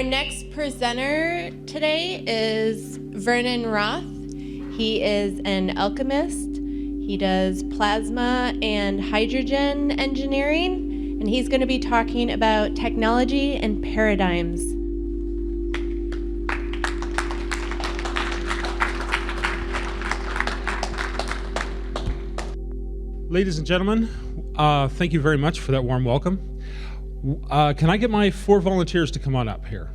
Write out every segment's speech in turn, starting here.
Our next presenter today is Vernon Roth. He is an alchemist. He does plasma and hydrogen engineering, and he's going to be talking about technology and paradigms. Ladies and gentlemen, thank you very much for that warm welcome. Can I get my 4 volunteers to come on up here?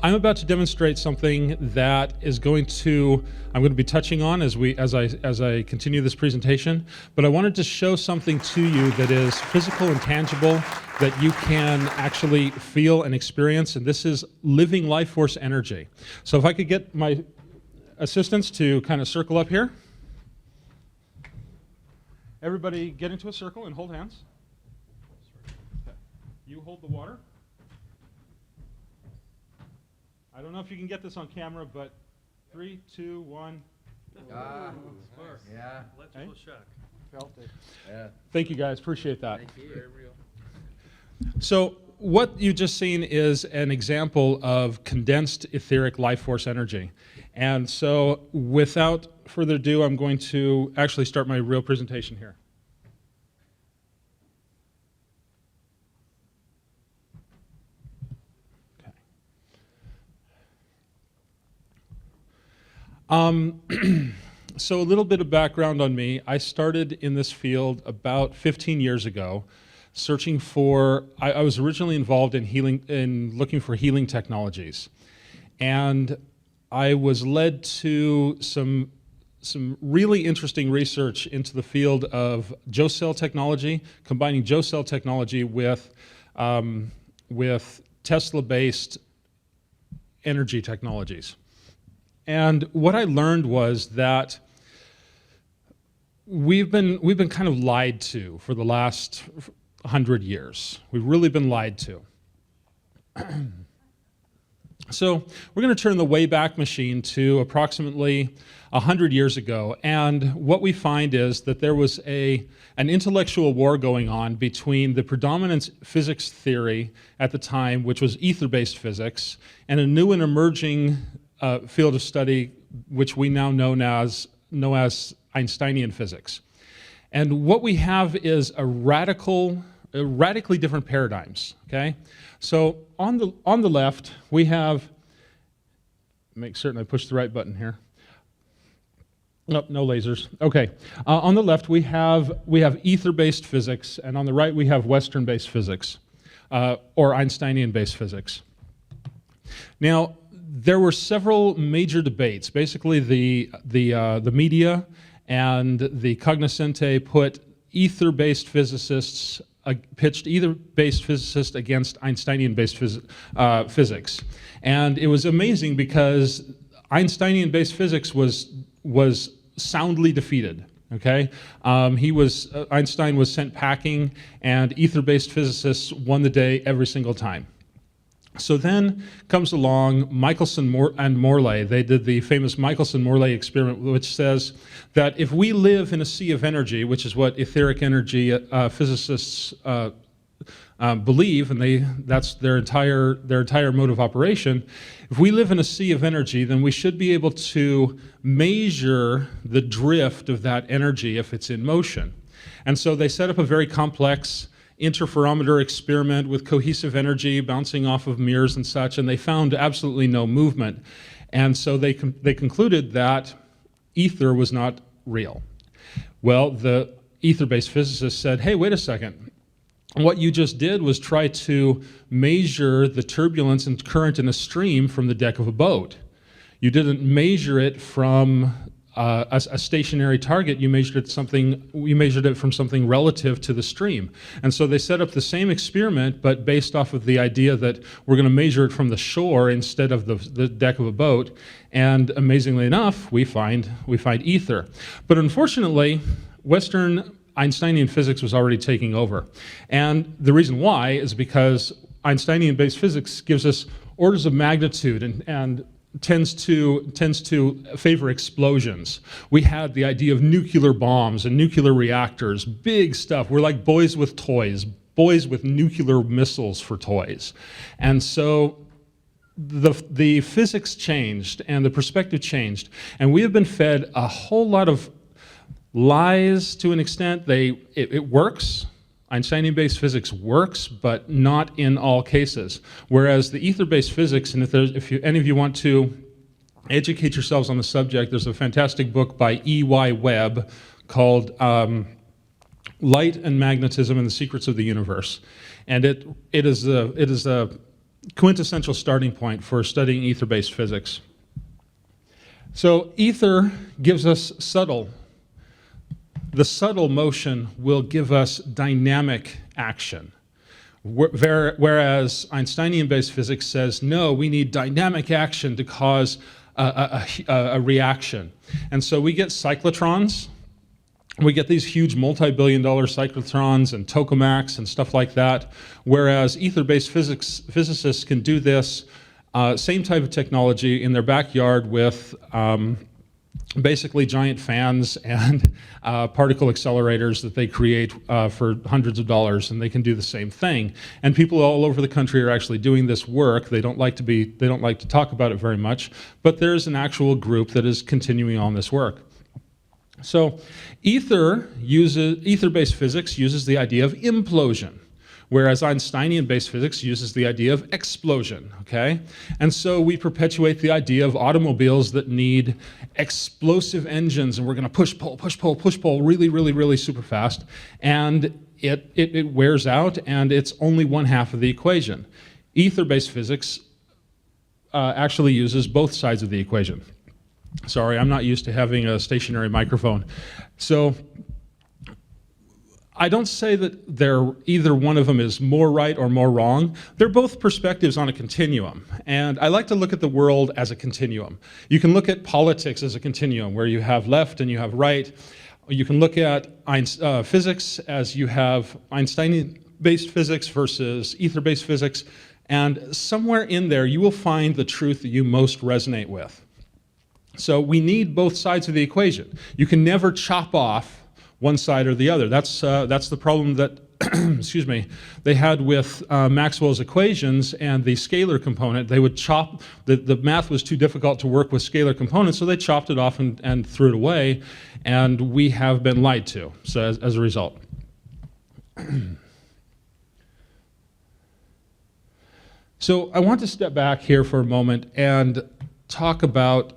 I'm about to demonstrate something that I'm going to be touching on as I continue this presentation, but I wanted to show something to you that is physical and tangible, that you can actually feel and experience, and this is living life force energy. So if I could get my assistants to kind of circle up here. Everybody get into a circle and hold hands. You hold the water. I don't know if you can get this on camera, but 3, 2, 1. Ah, yeah. Electrical shock. Felt it. Yeah. Thank you guys, appreciate that. Thank you. Very real. So what you've just seen is an example of condensed etheric life force energy. And so without further ado, I'm going to actually start my real presentation here. So a little bit of background on me. I started in this field about 15 years ago, searching for, I was originally involved in looking for healing technologies. And I was led to some really interesting research into the field of Joe cell technology, combining Joe cell technology with Tesla-based energy technologies. And what I learned was that we've been kind of lied to for the last 100 years. We've really been lied to. So we're going to turn the Wayback Machine to approximately 100 years ago, and what we find is that there was an intellectual war going on between the predominant physics theory at the time, which was ether-based physics, and a new and emerging field of study which we now know as Einsteinian physics. And what we have is radically different paradigms, okay? So on the left, we have, make certain I push the right button here. Nope, no lasers. Okay, on the left we have ether-based physics, and on the right we have Western-based physics, or Einsteinian-based physics. Now, there were several major debates. Basically, the media and the cognoscente put ether-based physicists, pitched ether-based physicists against Einsteinian-based physics. And it was amazing because Einsteinian-based physics was soundly defeated. Okay, Einstein was sent packing, and ether-based physicists won the day every single time. So then comes along Michelson and Morley. They did the famous Michelson-Morley experiment, which says that if we live in a sea of energy, which is what etheric energy physicists believe, and that's their entire mode of operation. If we live in a sea of energy, then we should be able to measure the drift of that energy if it's in motion. And so they set up a very complex interferometer experiment with cohesive energy bouncing off of mirrors and such, and they found absolutely no movement. And so they concluded that ether was not real. Well, the ether-based physicists said, hey, wait a second. What you just did was try to measure the turbulence and current in a stream from the deck of a boat. You didn't measure it from a stationary target. You measured it from something relative to the stream. And so they set up the same experiment, but based off of the idea that we're going to measure it from the shore instead of the deck of a boat. And amazingly enough, we find ether. But unfortunately, Western Einsteinian physics was already taking over. And the reason why is because Einsteinian-based physics gives us orders of magnitude and tends to favor explosions. We had the idea of nuclear bombs and nuclear reactors, big stuff. We're like boys with toys, boys with nuclear missiles for toys. And so the physics changed and the perspective changed, and we have been fed a whole lot of lies to an extent. It works. Einsteinian-based physics works, but not in all cases. Whereas the ether-based physics, and if any of you want to educate yourselves on the subject, there's a fantastic book by E.Y. Webb called Light and Magnetism and the Secrets of the Universe. And it is a quintessential starting point for studying ether-based physics. So ether gives us subtle. The subtle motion will give us dynamic action. Whereas Einsteinian-based physics says, no, we need dynamic action to cause a reaction. And so we get cyclotrons. We get these huge multi-billion-dollar cyclotrons and tokamaks and stuff like that, whereas ether-based physicists can do this same type of technology in their backyard with basically giant fans and particle accelerators that they create for hundreds of dollars, and they can do the same thing. And people all over the country are actually doing this work. They don't like to talk about it very much, but there's an actual group that is continuing on this work. So ether-based physics uses the idea of implosion, whereas Einsteinian-based physics uses the idea of explosion, okay? And so we perpetuate the idea of automobiles that need explosive engines, and we're gonna push, pull really, really, really super fast, and it wears out, and it's only one half of the equation. Ether-based physics actually uses both sides of the equation. Sorry, I'm not used to having a stationary microphone. So I don't say that either one of them is more right or more wrong. They're both perspectives on a continuum. And I like to look at the world as a continuum. You can look at politics as a continuum, where you have left and you have right. You can look at physics as you have Einsteinian-based physics versus ether-based physics. And somewhere in there, you will find the truth that you most resonate with. So we need both sides of the equation. You can never chop off one side or the other. That's the problem that excuse me, they had with Maxwell's equations and the scalar component. They would chop, the math was too difficult to work with scalar components, so they chopped it off and threw it away, and we have been lied to, so as a result. So I want to step back here for a moment and talk about,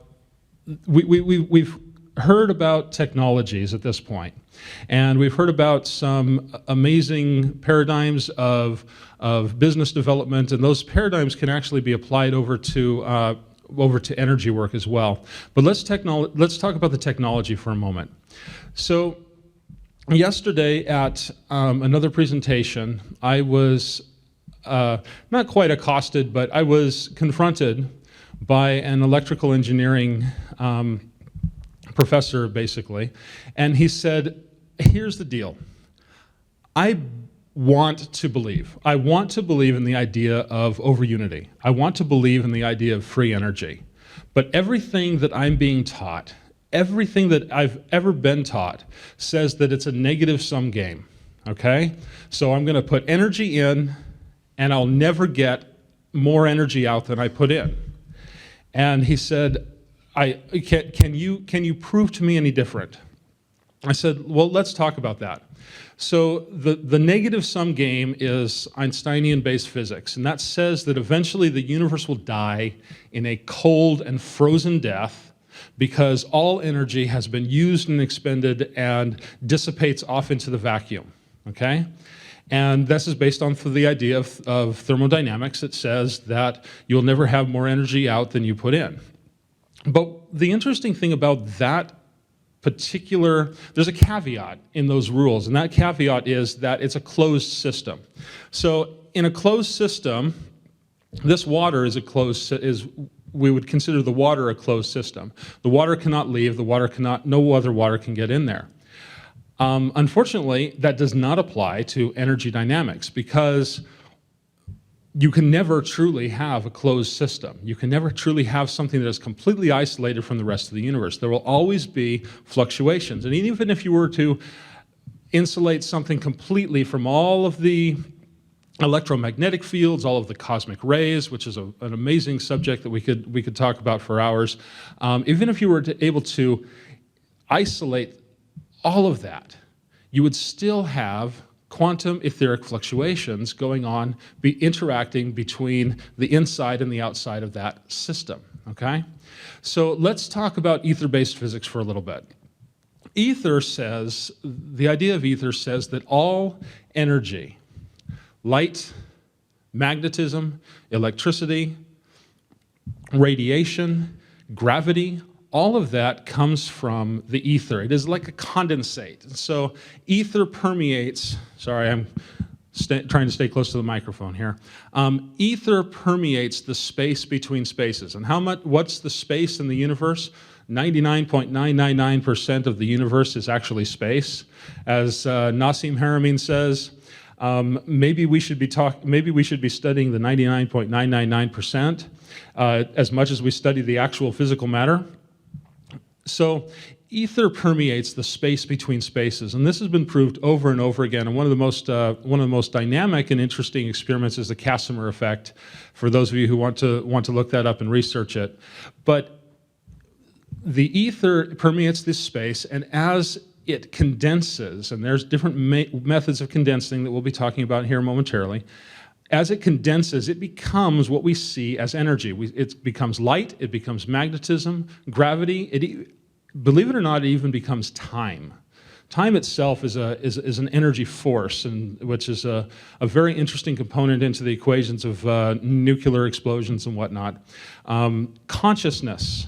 we've heard about technologies at this point, and we've heard about some amazing paradigms of business development, and those paradigms can actually be applied over to energy work as well. But let's talk about the technology for a moment. So yesterday at another presentation, I was not quite accosted, but I was confronted by an electrical engineering professor, basically, and he said, here's the deal. I want to believe in the idea of overunity. I want to believe in the idea of free energy. But everything that I'm being taught, everything that I've ever been taught, says that it's a negative-sum game, okay? So I'm gonna put energy in, and I'll never get more energy out than I put in. And he said, can you prove to me any different? I said, well, let's talk about that. So the negative-sum game is Einsteinian-based physics, and that says that eventually the universe will die in a cold and frozen death because all energy has been used and expended and dissipates off into the vacuum, okay? And this is based on the idea of thermodynamics. It says that you'll never have more energy out than you put in. But the interesting thing about that particular, there's a caveat in those rules, and that caveat is that it's a closed system. So in a closed system, this water is we would consider the water a closed system. The water cannot leave, no other water can get in there. Unfortunately, that does not apply to energy dynamics, because you can never truly have a closed system. You can never truly have something that is completely isolated from the rest of the universe. There will always be fluctuations. And even if you were to insulate something completely from all of the electromagnetic fields, all of the cosmic rays, which is an amazing subject that we could talk about for hours. Even if you were able to isolate all of that, you would still have quantum etheric fluctuations going on, interacting between the inside and the outside of that system, okay? So let's talk about ether-based physics for a little bit. The idea of ether says that all energy, light, magnetism, electricity, radiation, gravity, all of that comes from the ether. It is like a condensate. So ether permeates, sorry, I'm trying to stay close to the microphone here. Ether permeates the space between spaces. And what's the space in the universe? 99.999% of the universe is actually space. As Nassim Haramein says, maybe we should be studying the 99.999% as much as we study the actual physical matter. So ether permeates the space between spaces, and this has been proved over and over again. And one of the most dynamic and interesting experiments is the Casimir effect. For those of you who want to look that up and research it, but the ether permeates this space, and as it condenses, and there's different methods of condensing that we'll be talking about here momentarily. As it condenses, it becomes what we see as energy. It becomes light, it becomes magnetism, gravity. Believe it or not, it even becomes time. Time itself is an energy force, which is a very interesting component into the equations of nuclear explosions and whatnot. Consciousness.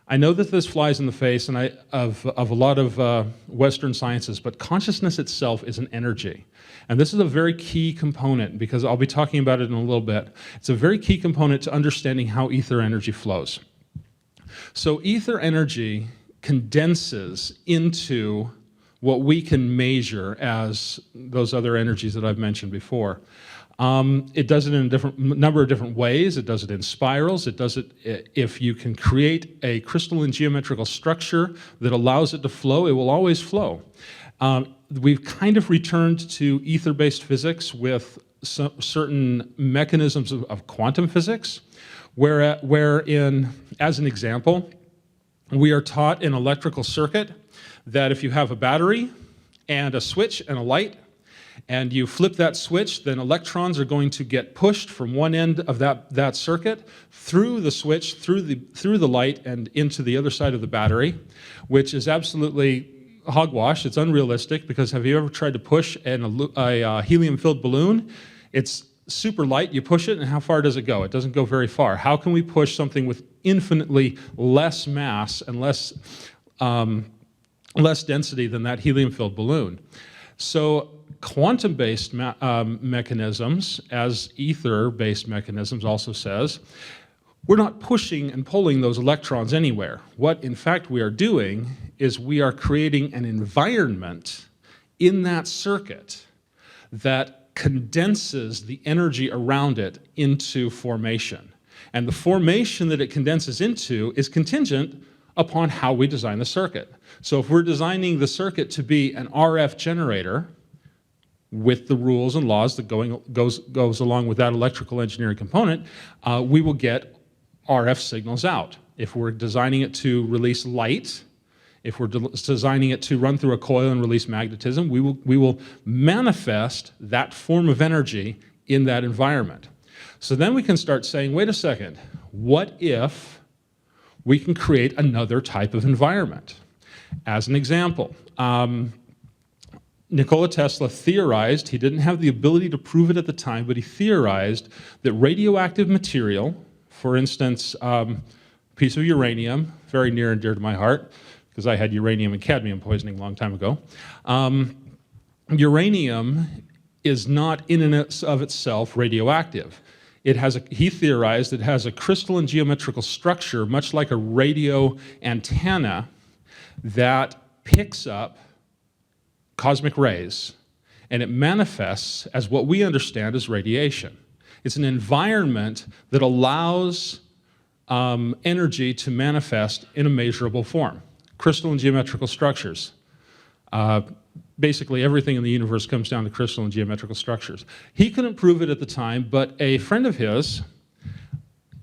I know that this flies in the face of a lot of Western sciences, but consciousness itself is an energy. And this is a very key component, because I'll be talking about it in a little bit. It's a very key component to understanding how ether energy flows. So ether energy condenses into what we can measure as those other energies that I've mentioned before. It does it in a number of different ways. It does it in spirals. It does it if you can create a crystalline geometrical structure that allows it to flow, it will always flow. We've kind of returned to ether-based physics with certain mechanisms of quantum physics, wherein, as an example, we are taught in electrical circuit that if you have a battery and a switch and a light, and you flip that switch, then electrons are going to get pushed from one end of that circuit through the switch, through the light, and into the other side of the battery, which is absolutely hogwash. It's unrealistic, because have you ever tried to push a helium-filled balloon? It's super light, you push it, and how far does it go? It doesn't go very far. How can we push something with infinitely less mass and less density than that helium-filled balloon? So quantum-based mechanisms, as ether-based mechanisms also says, we're not pushing and pulling those electrons anywhere. What, in fact, we are doing is we are creating an environment in that circuit that condenses the energy around it into formation. And the formation that it condenses into is contingent upon how we design the circuit. So if we're designing the circuit to be an RF generator, with the rules and laws that goes along with that electrical engineering component, we will get RF signals out. If we're designing it to release light, if we're designing it to run through a coil and release magnetism, we will manifest that form of energy in that environment. So then we can start saying, wait a second, what if we can create another type of environment? As an example, Nikola Tesla theorized, he didn't have the ability to prove it at the time, but he theorized that radioactive material, for instance, a piece of uranium, very near and dear to my heart, because I had uranium and cadmium poisoning a long time ago. Uranium is not in and of itself radioactive. He theorized it has a crystalline geometrical structure, much like a radio antenna, that picks up cosmic rays, and it manifests as what we understand as radiation. It's an environment that allows energy to manifest in a measurable form. Crystalline geometrical structures. basically everything in the universe comes down to crystal and geometrical structures. He couldn't prove it at the time, but a friend of his,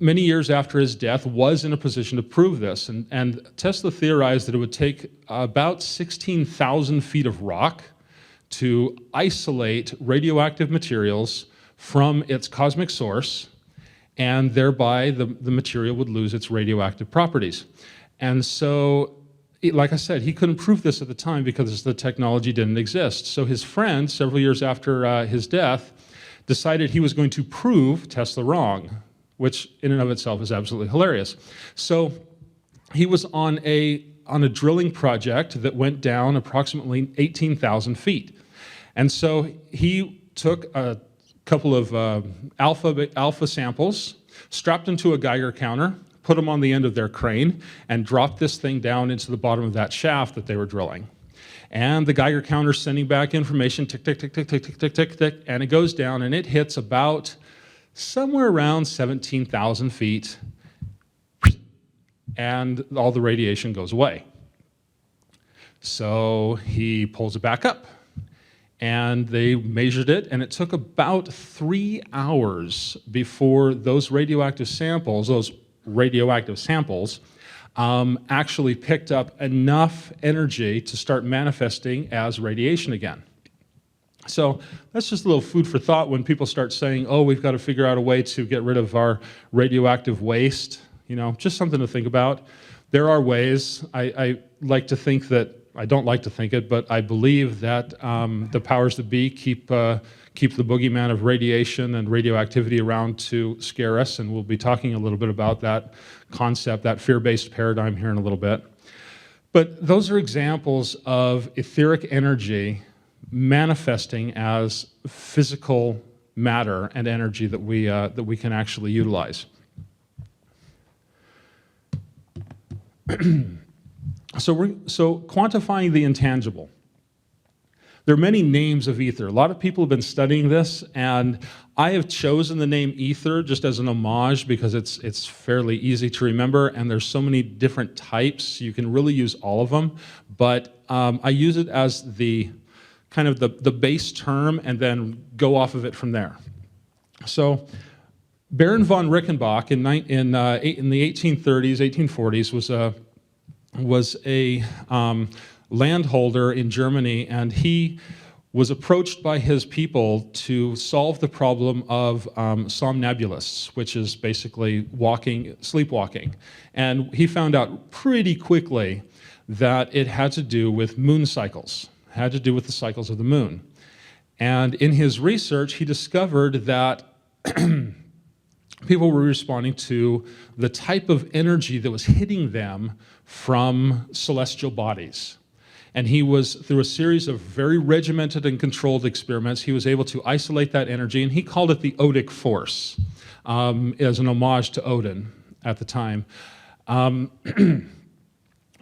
many years after his death, was in a position to prove this. And Tesla theorized that it would take about 16,000 feet of rock to isolate radioactive materials from its cosmic source, and thereby the material would lose its radioactive properties. And so, like I said, he couldn't prove this at the time because the technology didn't exist. So his friend, several years after his death, decided he was going to prove Tesla wrong, which in and of itself is absolutely hilarious. So he was on a drilling project that went down approximately 18,000 feet. And so he took a couple of alpha samples, strapped them to a Geiger counter, put them on the end of their crane, and dropped this thing down into the bottom of that shaft that they were drilling. And the Geiger counter's sending back information, tick, tick, tick, tick, tick, tick, tick, tick, tick, and it goes down, and it hits about somewhere around 17,000 feet, and all the radiation goes away. So he pulls it back up, and they measured it, and it took about 3 hours before those radioactive samples, actually picked up enough energy to start manifesting as radiation again. So that's just a little food for thought when people start saying, oh, we've got to figure out a way to get rid of our radioactive waste. You know, just something to think about. There are ways. I like to think that, I don't like to think it, but I believe that the powers that be keep the boogeyman of radiation and radioactivity around to scare us, and we'll be talking a little bit about that concept, that fear-based paradigm here in a little bit. But those are examples of etheric energy manifesting as physical matter and energy that we can actually utilize. So quantifying the intangible. There are many names of ether. A lot of people have been studying this, and I have chosen the name ether just as an homage because it's fairly easy to remember, and there's so many different types. You can really use all of them, but I use it as the kind of the base term and then go off of it from there. So Baron von Reichenbach in the 1830s, 1840s was a landholder in Germany, and he was approached by his people to solve the problem of somnambulists, which is basically sleepwalking. And he found out pretty quickly that it had to do with moon cycles, had to do with the cycles of the moon. And in his research, he discovered that people were responding to the type of energy that was hitting them from celestial bodies. And he was, through a series of very regimented and controlled experiments, he was able to isolate that energy, and he called it the Odic force, as an homage to Odin at the time.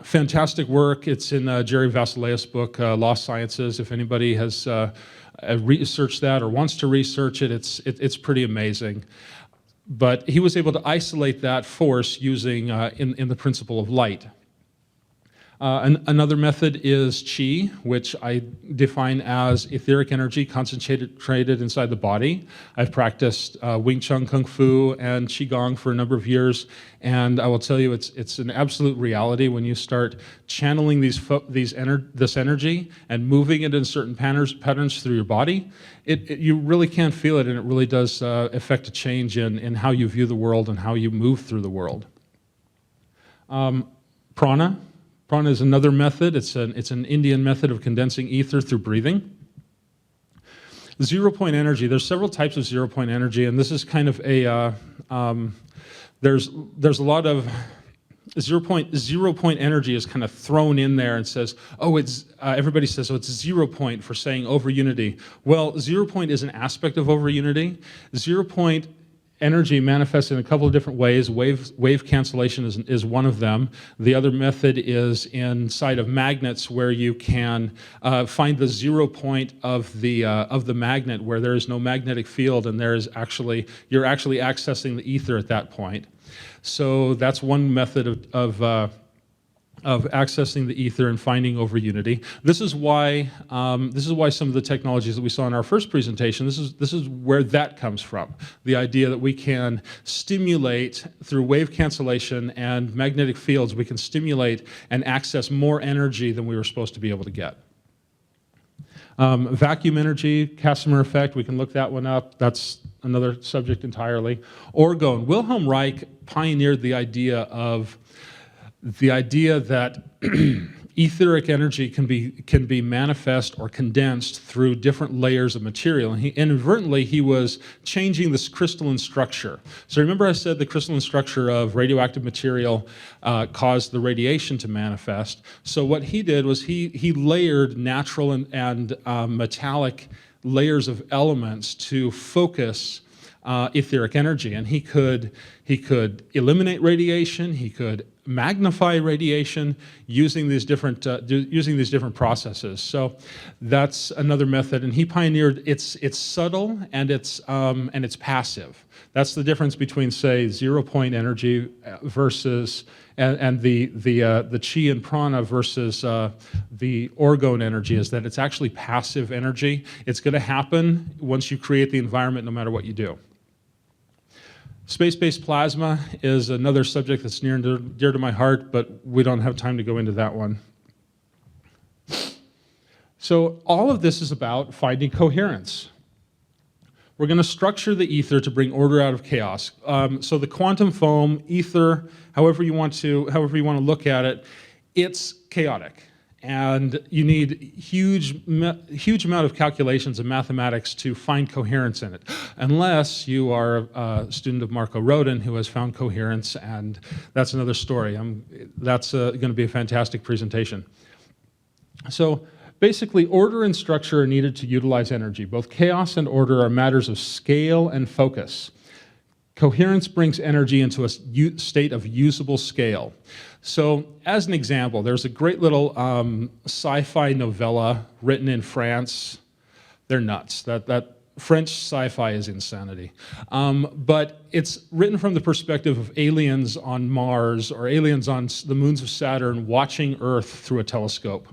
Fantastic work. It's in Jerry Vasileus' book, Lost Sciences. If anybody has researched that or wants to research it, it's pretty amazing. But he was able to isolate that force using in the principle of light. Another method is qi, which I define as etheric energy concentrated inside the body. I've practiced Wing Chun Kung Fu and Qigong for a number of years, and I will tell you it's an absolute reality when you start channeling this energy and moving it in certain patterns through your body. You really can feel it, and it really does affect a change in how you view the world and how you move through the world. Prana. Prana is another method. It's an Indian method of condensing ether through breathing. Zero-point energy. There's several types of zero-point energy, and this is kind of a there's a lot of zero-point energy is kind of thrown in there and says, oh, everybody says, oh, it's 0 point for saying over unity. Well, 0 point is an aspect of over unity. 0 point energy manifests in a couple of different ways. Wave cancellation is one of them. The other method is inside of magnets, where you can find the 0 point of the magnet where there is no magnetic field, and you're actually accessing the ether at that point. So that's one method of of accessing the ether and finding over unity. This is why some of the technologies that we saw in our first presentation, this is where that comes from. The idea that we can stimulate through wave cancellation and magnetic fields, we can stimulate and access more energy than we were supposed to be able to get. Vacuum energy, Casimir effect, we can look that one up. That's another subject entirely. Orgone. Wilhelm Reich pioneered the idea that etheric energy can be manifest or condensed through different layers of material. And inadvertently, he was changing this crystalline structure. So remember I said the crystalline structure of radioactive material caused the radiation to manifest. So what he did was he layered natural and metallic layers of elements to focus etheric energy. And he could eliminate radiation, he could magnify radiation using these different processes. So that's another method, and he pioneered. It's subtle and it's passive. That's the difference between, say, 0-point energy versus and the chi and prana versus the orgone energy, is that it's actually passive energy. It's going to happen once you create the environment, no matter what you do. Space-based plasma is another subject that's near and dear to my heart, but we don't have time to go into that one. So all of this is about finding coherence. We're going to structure the ether to bring order out of chaos. So the quantum foam, ether, however you want to look at it, it's chaotic. And you need huge amount of calculations and mathematics to find coherence in it, unless you are a student of Marco Rodin, who has found coherence, and that's another story. That's going to be a fantastic presentation. So basically, order and structure are needed to utilize energy. Both chaos and order are matters of scale and focus. Coherence brings energy into a state of usable scale. So, as an example, there's a great little sci-fi novella written in France. They're nuts. That French sci-fi is insanity. But it's written from the perspective of aliens on Mars or aliens on the moons of Saturn watching Earth through a telescope.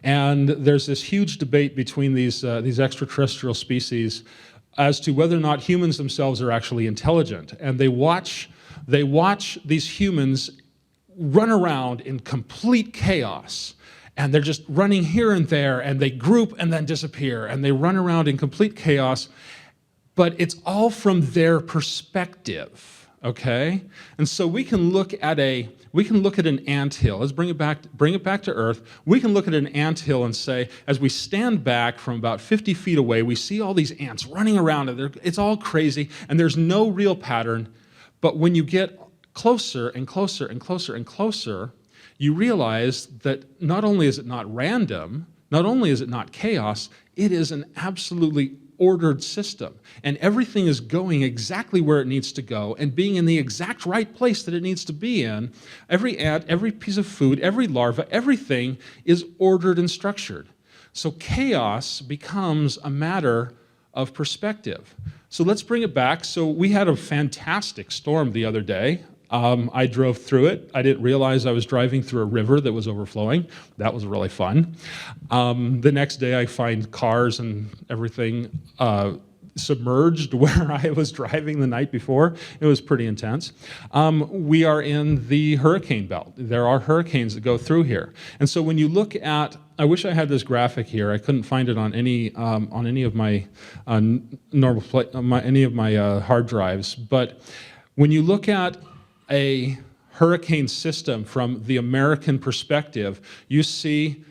And there's this huge debate between these extraterrestrial species as to whether or not humans themselves are actually intelligent. And they watch these humans run around in complete chaos. And they're just running here and there, and they group and then disappear, and they run around in complete chaos. But it's all from their perspective, okay? And so we can look at an anthill. Let's bring it back to Earth. We can look at an anthill and say, as we stand back from about 50 feet away, we see all these ants running around, and it's all crazy, and there's no real pattern. But when you get closer and closer and closer and closer, you realize that not only is it not random, not only is it not chaos, it is an absolutely ordered system. And everything is going exactly where it needs to go and being in the exact right place that it needs to be in. Every ant, every piece of food, every larva, everything is ordered and structured. So chaos becomes a matter of perspective. So let's bring it back. So we had a fantastic storm the other day. I drove through it. I didn't realize I was driving through a river that was overflowing. That was really fun. The next day I find cars and everything submerged where I was driving the night before. It was pretty intense. We are in the hurricane belt. There are hurricanes that go through here. And so when you look at, I wish I had this graphic here. I couldn't find it on any of my hard drives. But when you look at a hurricane system from the American perspective, you see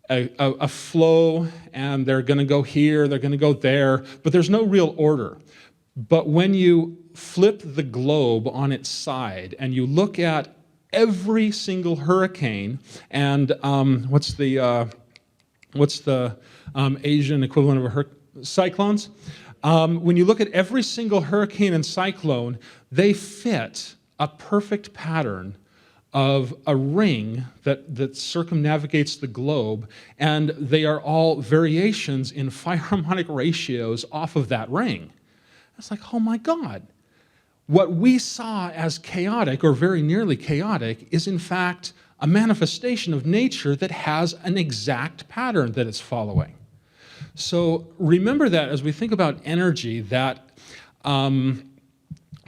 a flow, and they're going to go here, they're going to go there, but there's no real order. But when you flip the globe on its side and you look at every single hurricane, and what's the Asian equivalent of cyclones? When you look at every single hurricane and cyclone, they fit a perfect pattern of a ring that circumnavigates the globe, and they are all variations in Philharmonic ratios off of that ring. It's like, oh my God. What we saw as chaotic, or very nearly chaotic, is in fact a manifestation of nature that has an exact pattern that it's following. So remember that as we think about energy, that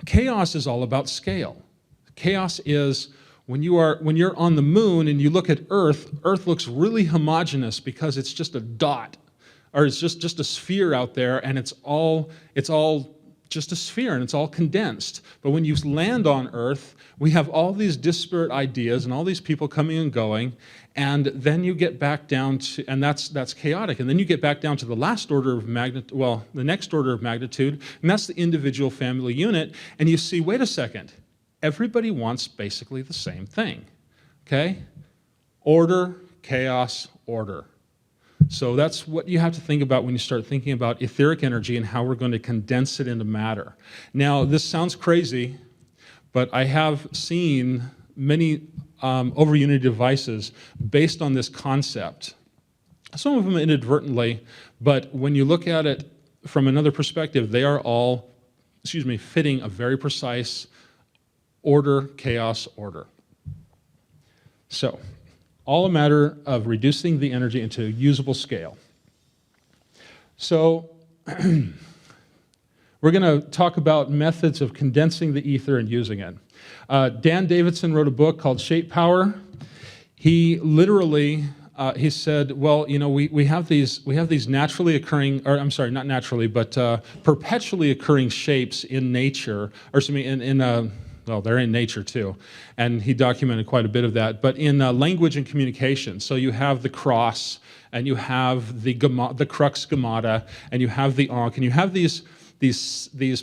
chaos is all about scale. Chaos is when you're on the moon and you look at Earth, Earth looks really homogeneous because it's just a dot, or it's just a sphere out there, and it's all just a sphere, and it's all condensed. But when you land on Earth, we have all these disparate ideas and all these people coming and going, and then you get back down to, and that's chaotic. And then you get back down to the last order of magnitude, well, the next order of magnitude, and that's the individual family unit, and you see, wait a second, everybody wants basically the same thing, okay? Order, chaos, order. So that's what you have to think about when you start thinking about etheric energy and how we're going to condense it into matter. Now, this sounds crazy, but I have seen many over-unity devices based on this concept. Some of them inadvertently, but when you look at it from another perspective, they are all, fitting a very precise order, chaos, order. So, all a matter of reducing the energy into a usable scale. So, we're going to talk about methods of condensing the ether and using it. Dan Davidson wrote a book called Shape Power. He literally, he said, well, you know, we have these naturally occurring, or I'm sorry, not naturally, but perpetually occurring shapes in nature, or well, they're in nature too, and he documented quite a bit of that, but in language and communication. So you have the cross, and you have the crux schemata, and you have the ankh, and you have these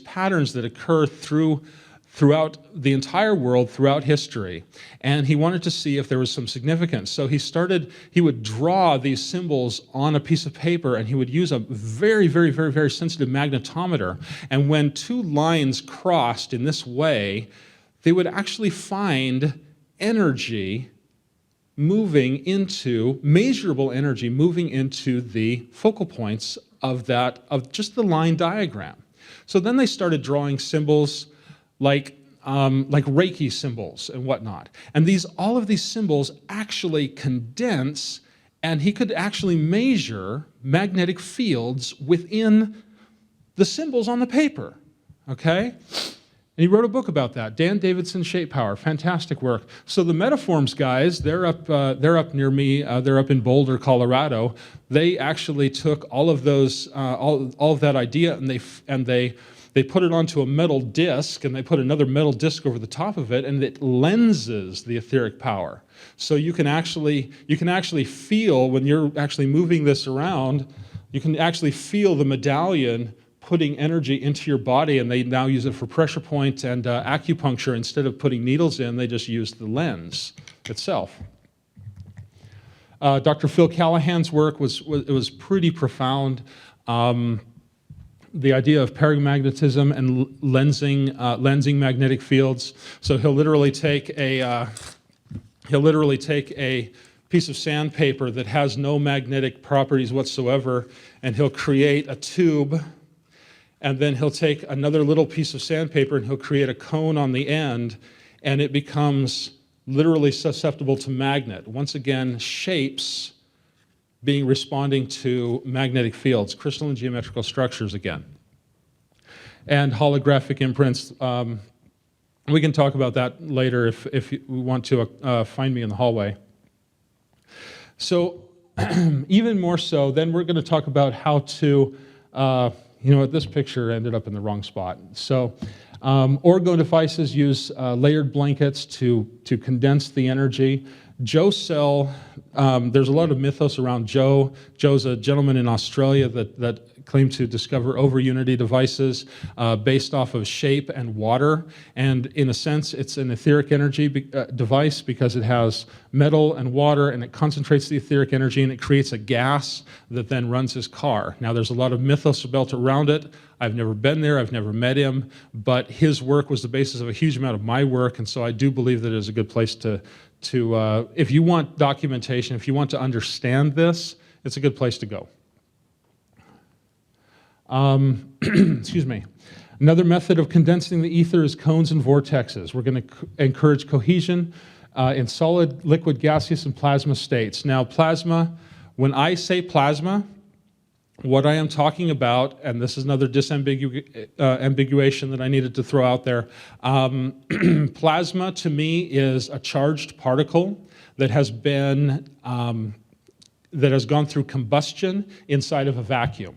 patterns that occur throughout the entire world, throughout history. And he wanted to see if there was some significance. So he would draw these symbols on a piece of paper, and he would use a very, very, very, very sensitive magnetometer. And when two lines crossed in this way, they would actually find energy moving into, measurable energy moving into the focal points of just the line diagram. So then they started drawing symbols like Reiki symbols and whatnot. And all of these symbols actually condense, and he could actually measure magnetic fields within the symbols on the paper, okay? And he wrote a book about that, Dan Davidson, Shape Power, fantastic work. So the Metaforms guys, they're up near me, they're up in Boulder, Colorado. They actually took all of those, all of that idea, and they put it onto a metal disc, and they put another metal disc over the top of it, and it lenses the etheric power. So you can actually feel, when you're actually moving this around, you can actually feel the medallion putting energy into your body, and they now use it for pressure point and acupuncture. Instead of putting needles in, they just use the lens itself. Dr. Phil Callahan's work was pretty profound. The idea of paramagnetism and lensing magnetic fields. So he'll literally take a piece of sandpaper that has no magnetic properties whatsoever, and he'll create a tube. And then he'll take another little piece of sandpaper and he'll create a cone on the end, and it becomes literally susceptible to magnet. Once again, shapes responding to magnetic fields, crystalline geometrical structures again. And holographic imprints. We can talk about that later if you want to find me in the hallway. So even more so, then we're going to talk about how to you know what, this picture ended up in the wrong spot. So orgo devices use layered blankets to condense the energy. Joe Cell, there's a lot of mythos around Joe. Joe's a gentleman in Australia that claimed to discover over-unity devices based off of shape and water. And in a sense, it's an etheric energy device because it has metal and water, and it concentrates the etheric energy, and it creates a gas that then runs his car. Now, there's a lot of mythos built around it. I've never been there, I've never met him, but his work was the basis of a huge amount of my work, and so I do believe that it is a good place to if you want documentation, if you want to understand this, it's a good place to go. Excuse me. Another method of condensing the ether is cones and vortexes. We're going to encourage cohesion in solid, liquid, gaseous, and plasma states. Now, plasma, when I say plasma, what I am talking about, and this is another disambiguation that I needed to throw out there, plasma to me is a charged particle that has been, that has gone through combustion inside of a vacuum.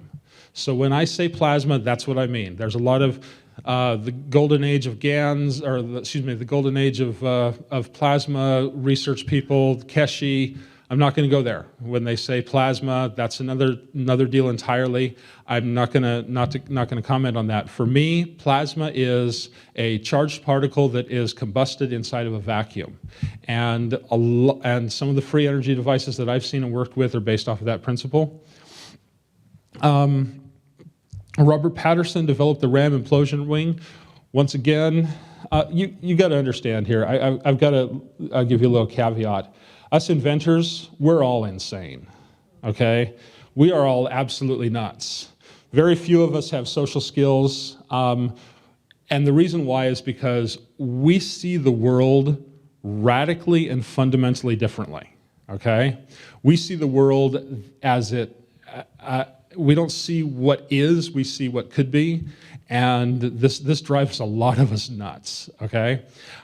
So when I say plasma, that's what I mean. There's a lot of the golden age of GANs, or the golden age of plasma research people, Keshi. I'm not going to go there. When they say plasma, that's another deal entirely. I'm not going to comment on that. For me, plasma is a charged particle that is combusted inside of a vacuum, and some of the free energy devices that I've seen and worked with are based off of that principle. Robert Patterson developed the RAM implosion wing. Once again, you got to understand here. I've got to give you a little caveat. Us inventors, we're all insane, okay? We are all absolutely nuts. Very few of us have social skills, and the reason why is because we see the world radically and fundamentally differently, okay? We see the world as we don't see what is, we see what could be, and this drives a lot of us nuts, okay?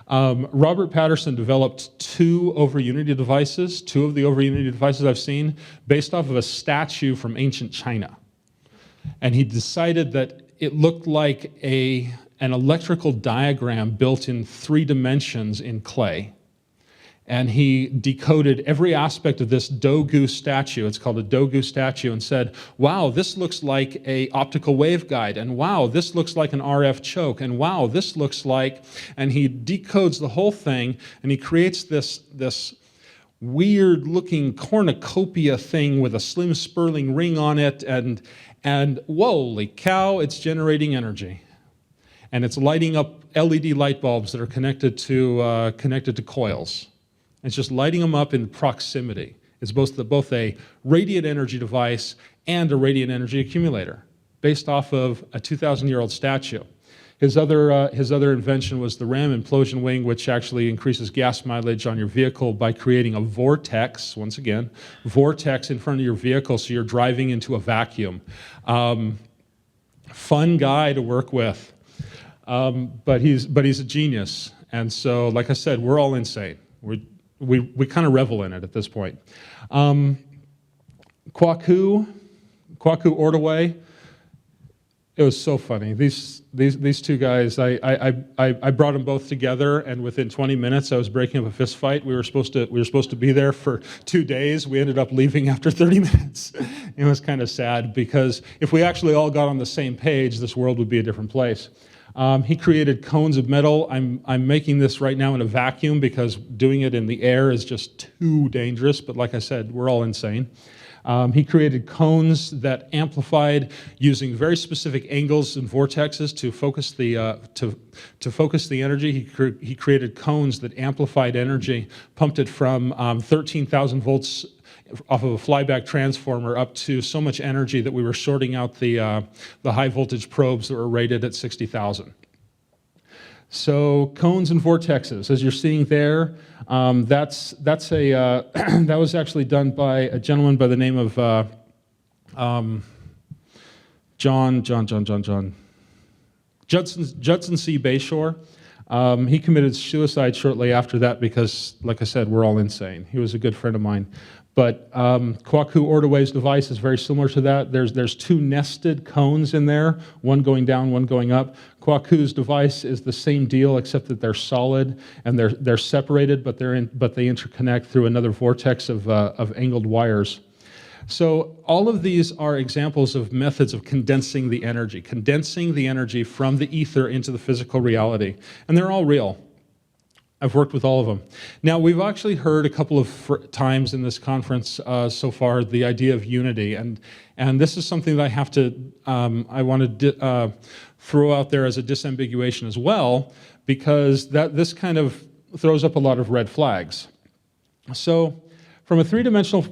Robert Patterson developed two over-unity devices, two of the over-unity devices I've seen, based off of a statue from ancient China. And he decided that it looked like an electrical diagram built in 3 dimensions in clay. And he decoded every aspect of this Dogu statue, it's called a Dogu statue, and said, wow, this looks like an optical waveguide, and wow, this looks like an RF choke, and wow, this looks like, and he decodes the whole thing, and he creates this weird-looking cornucopia thing with a slim Sperling ring on it, and holy cow, it's generating energy. And it's lighting up LED light bulbs that are connected to coils. It's just lighting them up in proximity. It's both a radiant energy device and a radiant energy accumulator based off of a 2,000-year-old statue. His other invention was the RAM implosion wing, which actually increases gas mileage on your vehicle by creating a vortex, once again, vortex in front of your vehicle so you're driving into a vacuum. Fun guy to work with, but he's a genius. And so, like I said, we're all insane. We kind of revel in it at this point. Kwaku Ordaway, it was so funny. These two guys, I brought them both together, and within 20 minutes I was breaking up a fist fight. We were supposed to be there for 2 days. We ended up leaving after 30 minutes. It was kind of sad, because if we actually all got on the same page, this world would be a different place. He created cones of metal. I'm making this right now in a vacuum because doing it in the air is just too dangerous, but like I said, we're all insane. He created cones that amplified using very specific angles and vortexes to focus the energy. He created cones that amplified energy, pumped it from 13,000 volts off of a flyback transformer up to so much energy that we were shorting out the high voltage probes that were rated at 60,000. So cones and vortexes, as you're seeing there, that was actually done by a gentleman by the name of Judson C. Bayshore. He committed suicide shortly after that because, like I said, we're all insane. He was a good friend of mine. But Kwaku Ordaway's device is very similar to that. There's 2 nested cones in there, one going down, one going up. Kwaku's device is the same deal, except that they're solid and they're separated, but they interconnect through another vortex of angled wires. So all of these are examples of methods of condensing the energy from the ether into the physical reality, and they're all real. I've worked with all of them. Now, we've actually heard a couple of times in this conference so far the idea of unity, and this is something that I have to, I want to throw out there as a disambiguation as well, because this kind of throws up a lot of red flags. So, from a 3-dimensional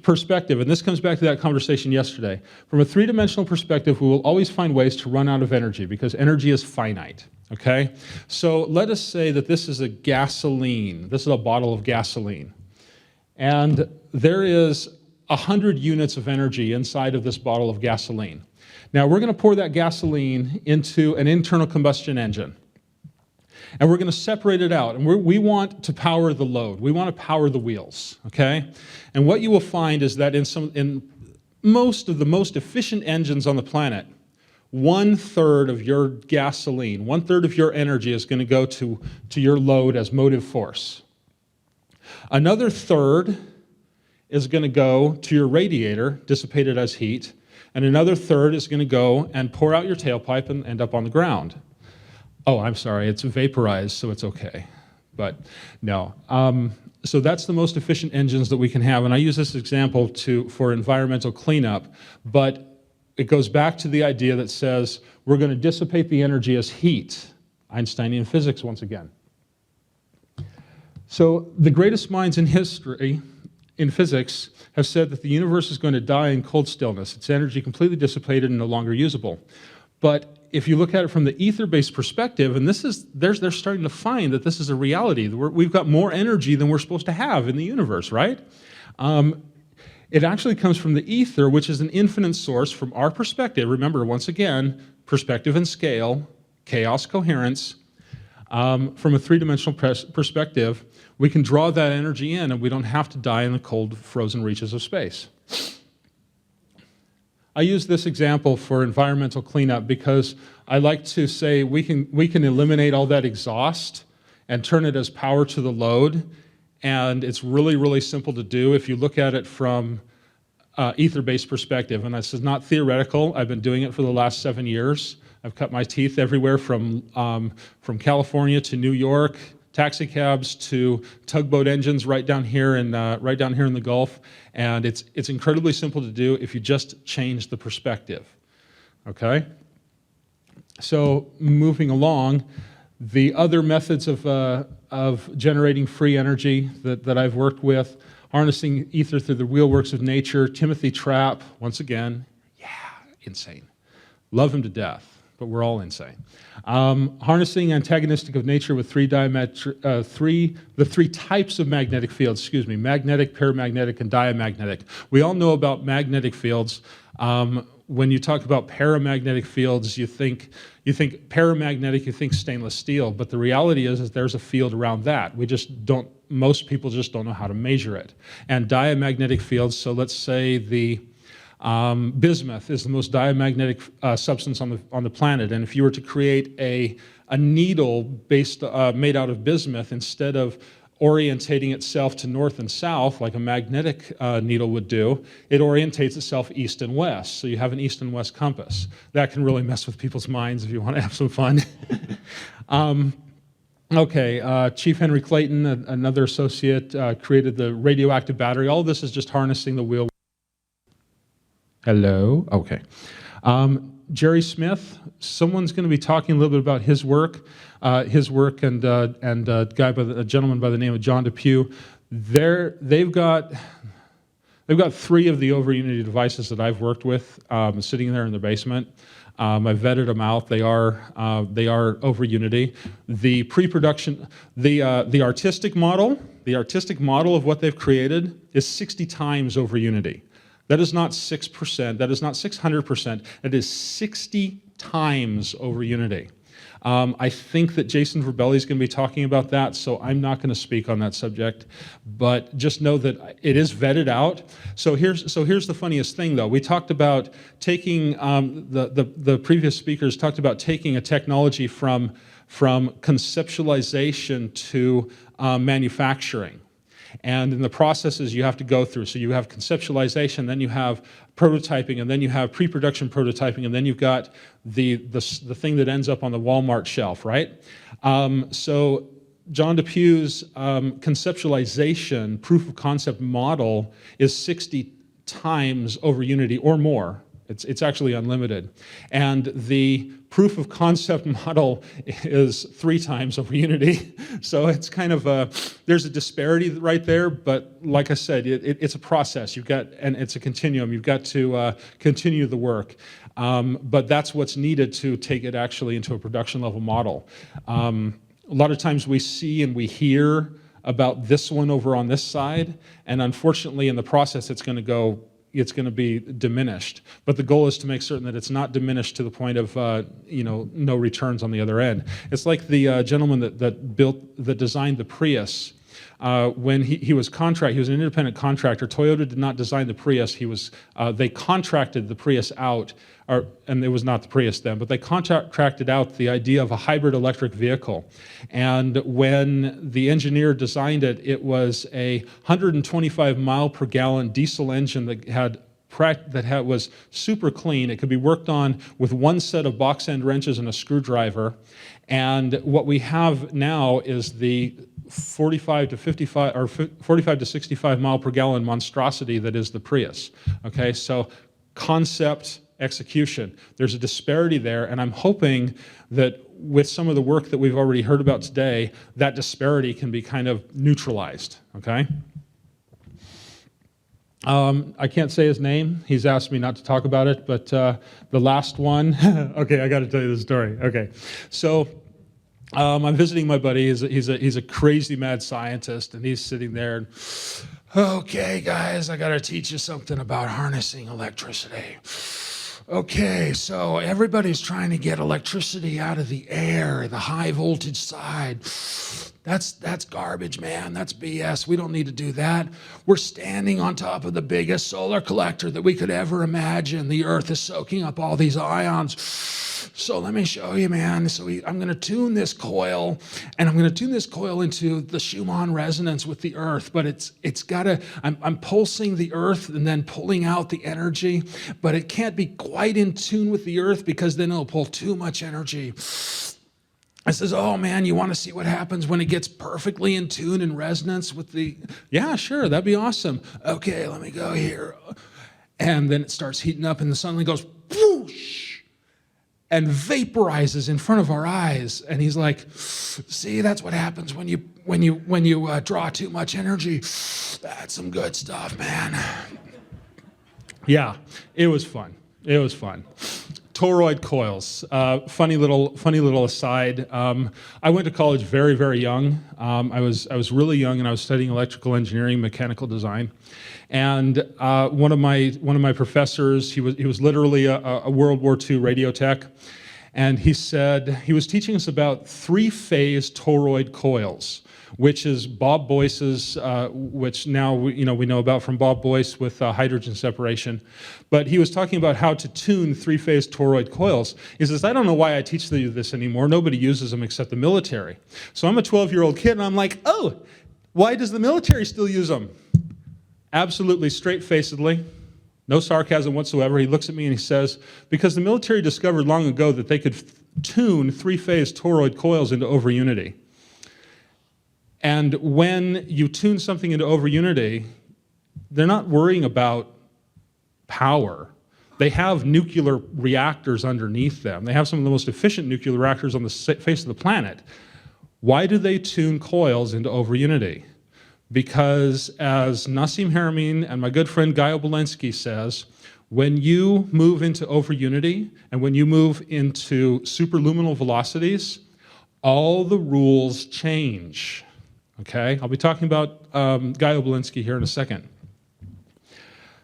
perspective, and this comes back to that conversation yesterday, from a 3-dimensional perspective, we will always find ways to run out of energy because energy is finite. okay? So let us say that this is a gasoline. This is a bottle of gasoline. And there is 100 units of energy inside of this bottle of gasoline. Now we're going to pour that gasoline into an internal combustion engine. And we're going to separate it out. And we want to power the load. We want to power the wheels, okay? And what you will find is that in most of the most efficient engines on the planet, 1/3 of your gasoline, 1/3 of your energy is going to go to your load as motive force. Another third is going to go to your radiator, dissipated as heat, and another third is going to go and pour out your tailpipe and end up on the ground. Oh, I'm sorry, it's vaporized, so it's okay. But no. So that's the most efficient engines that we can have, and I use this example for environmental cleanup, but it goes back to the idea that says we're going to dissipate the energy as heat. Einsteinian physics once again. So the greatest minds in history, in physics, have said that the universe is going to die in cold stillness. Its energy completely dissipated and no longer usable. But if you look at it from the ether-based perspective, and they're starting to find that this is a reality. We've got more energy than we're supposed to have in the universe, right? It actually comes from the ether, which is an infinite source from our perspective. Remember, once again, perspective and scale, chaos, coherence. From a three-dimensional perspective, we can draw that energy in and we don't have to die in the cold, frozen reaches of space. I use this example for environmental cleanup because I like to say we can eliminate all that exhaust and turn it as power to the load, and it's really, really simple to do if you look at it from ether-based perspective. And this is not theoretical. I've been doing it for the last 7 years. I've cut my teeth everywhere from California to New York, taxi cabs to tugboat engines right down here in the Gulf, and it's incredibly simple to do if you just change the perspective. Okay. So moving along, the other methods of generating free energy that I've worked with, harnessing ether through the wheelworks of nature. Timothy Trapp, once again, yeah, insane. Love him to death. But we're all insane. Harnessing antagonistic of nature with the three types of magnetic fields, magnetic, paramagnetic, and diamagnetic. We all know about magnetic fields. When you talk about paramagnetic fields, you think paramagnetic, you think stainless steel, but the reality is there's a field around that. Most people just don't know how to measure it. And diamagnetic fields, so let's say the bismuth is the most diamagnetic substance on the planet, and if you were to create a needle made out of bismuth, instead of orientating itself to north and south like a magnetic needle would do, it orientates itself east and west. So you have an east and west compass. That can really mess with people's minds if you want to have some fun. Chief Henry Clayton, another associate, created the radioactive battery. All this is just harnessing the wheel. Hello? Okay. Jerry Smith, someone's going to be talking a little bit about his work and a gentleman by the name of John DePue. They've got 3 of the over unity devices that I've worked with sitting there in the basement. I've vetted them out. They are over unity. The pre-production, the artistic model of what they've created is 60 times over unity. That is not 6%, that is not 600%, it is 60 times over unity. I think that Jason Verbelli is going to be talking about that, so I'm not going to speak on that subject, but just know that it is vetted out. So here's the funniest thing, though. We talked about taking, the previous speakers talked about taking a technology from conceptualization to manufacturing. And in the processes you have to go through. So you have conceptualization, then you have prototyping, and then you have pre-production prototyping, and then you've got the thing that ends up on the Walmart shelf, right? So John DePue's proof of concept model is 60 times over unity or more. It's actually unlimited. And the proof of concept model is 3 times over unity. So it's kind of there's a disparity right there, but like I said, it's a process. And it's a continuum. You've got to continue the work. But that's what's needed to take it actually into a production level model. A lot of times we see and we hear about this one over on this side, and unfortunately in the process it's going to be diminished. But the goal is to make certain that it's not diminished to the point of no returns on the other end. It's like the gentleman that designed the Prius. When he was an independent contractor. Toyota did not design the Prius. They contracted the Prius out, and it was not the Prius then, but they contracted out the idea of a hybrid electric vehicle. And when the engineer designed it, it was a 125 mile per gallon diesel engine that was super clean. It could be worked on with 1 set of box end wrenches and a screwdriver. And what we have now is the 45 to 65 mile per gallon monstrosity that is the Prius. Okay, so concept, execution. There's a disparity there, and I'm hoping that with some of the work that we've already heard about today, that disparity can be kind of neutralized. Okay. I can't say his name. He's asked me not to talk about it, but the last one. Okay, I got to tell you the story. Okay, so I'm visiting my buddy. He's a crazy mad scientist, and he's sitting there. And, okay, guys, I got to teach you something about harnessing electricity. Okay, so everybody's trying to get electricity out of the air, the high voltage side. That's garbage, man. That's BS. We don't need to do that. We're standing on top of the biggest solar collector that we could ever imagine. The Earth is soaking up all these ions. So let me show you, man. So I'm going to tune this coil, and I'm going to tune this coil into the Schumann resonance with the Earth. But it's got to. I'm pulsing the Earth and then pulling out the energy, but it can't be quite in tune with the Earth because then it'll pull too much energy. I says, oh man, you want to see what happens when it gets perfectly in tune and resonance with the, yeah, sure, that'd be awesome. Okay, let me go here. And then it starts heating up and the sunlight goes whoosh and vaporizes in front of our eyes. And he's like, see, that's what happens when you draw too much energy. That's some good stuff, man. Yeah, it was fun. It was fun. Toroid coils. Funny little aside. I went to college very, very young. I was really young, and I was studying electrical engineering, mechanical design. And one of my professors, he was literally a World War II radio tech, and he said he was teaching us about 3-phase toroid coils, which is Bob Boyce's, which now we know about from Bob Boyce with hydrogen separation. But he was talking about how to tune 3-phase toroid coils. He says, I don't know why I teach you this anymore. Nobody uses them except the military. So I'm a 12-year-old kid, and I'm like, oh, why does the military still use them? Absolutely straight-facedly, no sarcasm whatsoever. He looks at me and he says, because the military discovered long ago that they could tune 3-phase toroid coils into over unity. And when you tune something into over unity, they're not worrying about power. They have nuclear reactors underneath them. They have some of the most efficient nuclear reactors on the face of the planet. Why do they tune coils into over unity? Because as Nassim Haramein and my good friend Guy Obolensky says, when you move into over unity and when you move into superluminal velocities, all the rules change. Okay, I'll be talking about Guy Obolensky here in a second.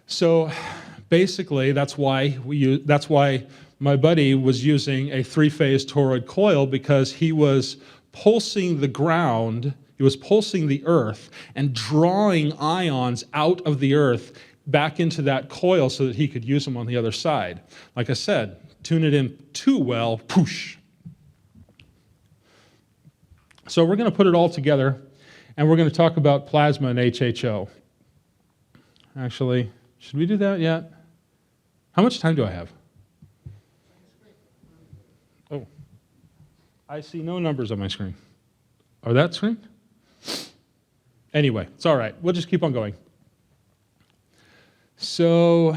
So basically, that's why my buddy was using a 3-phase toroid coil, because he was pulsing the ground, he was pulsing the Earth and drawing ions out of the Earth back into that coil so that he could use them on the other side. Like I said, tune it in too well, poosh. So we're going to put it all together, and we're going to talk about plasma and HHO. Actually, should we do that yet? How much time do I have? Oh, I see no numbers on my screen. Or that screen? Anyway, it's all right. We'll just keep on going. So,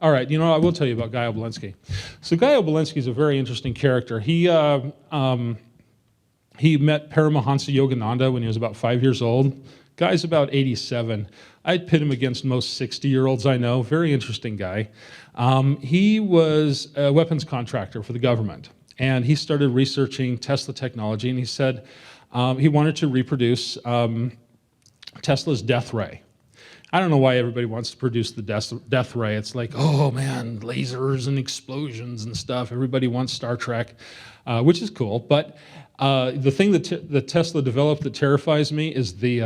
All right, you know, I will tell you about Guy Obolensky. So Guy Obolensky is a very interesting character. He met Paramahansa Yogananda when he was about 5 years old. Guy's about 87. I'd pit him against most 60-year-olds I know. Very interesting guy. He was a weapons contractor for the government, and he started researching Tesla technology, and he said he wanted to reproduce Tesla's death ray. I don't know why everybody wants to produce the death ray. It's like, oh man, lasers and explosions and stuff. Everybody wants Star Trek, which is cool. But the thing that Tesla developed that terrifies me is the